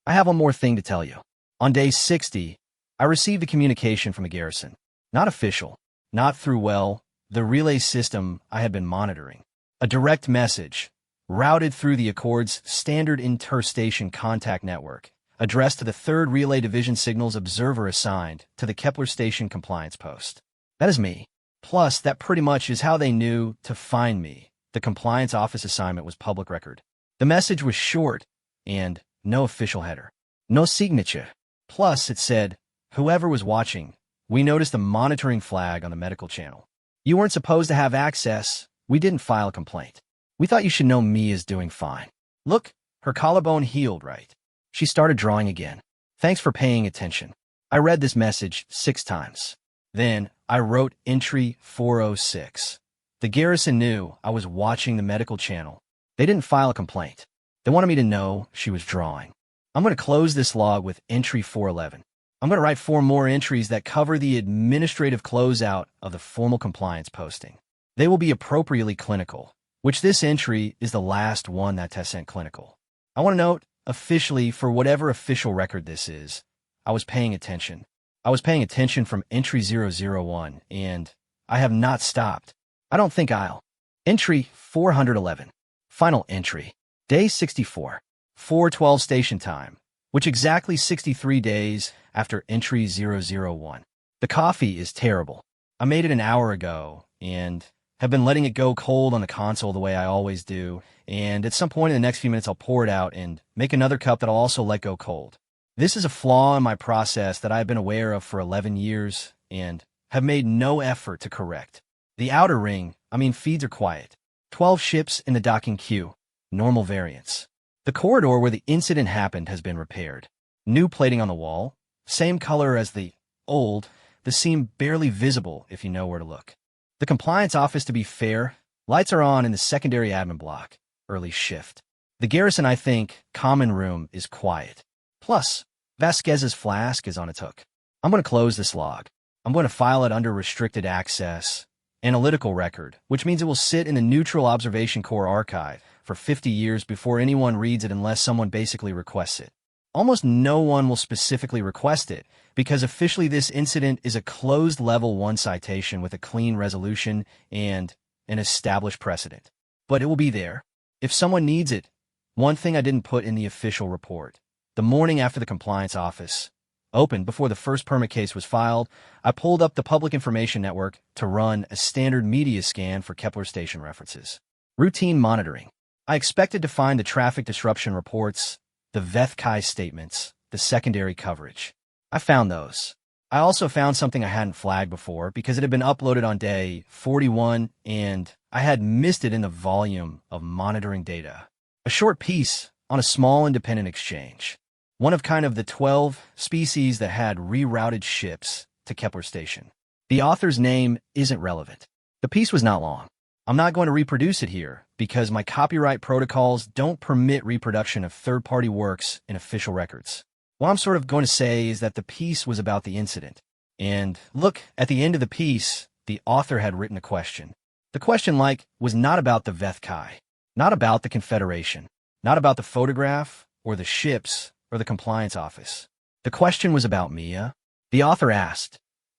I have one more thing to tell you. On day 60, I received a communication from a garrison. Not official, not through, the relay system I had been monitoring. A direct message, routed through the Accord's standard interstation contact network, addressed to the 3rd Relay Division Signals Observer assigned to the Kepler Station Compliance Post. That is me. Plus, that pretty much is how they knew to find me. The compliance office assignment was public record. The message was short and no official header. No signature. Plus, it said, whoever was watching, we noticed a monitoring flag on the medical channel. You weren't supposed to have access. We didn't file a complaint. We thought you should know me is doing fine. Look, her collarbone healed right. She started drawing again. Thanks for paying attention. I read this message 6 times. Then I wrote entry 406. The garrison knew I was watching the medical channel. They didn't file a complaint. They wanted me to know she was drawing. I'm going to close this log with entry 411. I'm going to write 4 more entries that cover the administrative closeout of the formal compliance posting. They will be appropriately clinical, which this entry is the last one that has sent clinical. I want to note, officially, for whatever official record this is, I was paying attention. I was paying attention from entry 001, and I have not stopped. I don't think I'll. Entry 411. Final entry. Day 64. 4:12 station time, which exactly 63 days after entry 001. The coffee is terrible. I made it an hour ago, and have been letting it go cold on the console the way I always do, and at some point in the next few minutes I'll pour it out and make another cup that I'll also let go cold. This is a flaw in my process that I have been aware of for 11 years and have made no effort to correct. The outer ring, feeds are quiet. 12 ships in the docking queue, normal variance. The corridor where the incident happened has been repaired. New plating on the wall, same color as the old, the seam barely visible if you know where to look. The compliance office, to be fair, lights are on in the secondary admin block, early shift. The garrison, I think, common room is quiet. Plus, Vasquez's flask is on its hook. I'm going to close this log. I'm going to file it under restricted access, analytical record, which means it will sit in the Neutral Observation Corps archive for 50 years before anyone reads it unless someone basically requests it. Almost no one will specifically request it, because officially this incident is a closed Level 1 citation with a clean resolution and an established precedent. But it will be there. If someone needs it. One thing I didn't put in the official report. The morning after the compliance office opened, before the first permit case was filed, I pulled up the Public Information Network to run a standard media scan for Kepler station references. Routine monitoring. I expected to find the traffic disruption reports, the VethKai statements, the secondary coverage. I found those. I also found something I hadn't flagged before because it had been uploaded on day 41 and I had missed it in the volume of monitoring data. A short piece on a small independent exchange. One of the 12 species that had rerouted ships to Kepler Station. The author's name isn't relevant. The piece was not long. I'm not going to reproduce it here because my copyright protocols don't permit reproduction of third-party works in official records. What I'm going to say is that the piece was about the incident. And look, at the end of the piece, the author had written a question. The question, was not about the VethKai, not about the Confederation, not about the photograph or the ships or the compliance office. The question was about Mia. The author asked,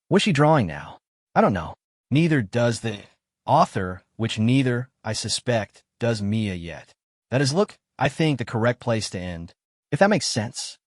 was she drawing now? I don't know. Neither does the author, which neither, I suspect, does Mia yet. That is, I think, the correct place to end. If that makes sense.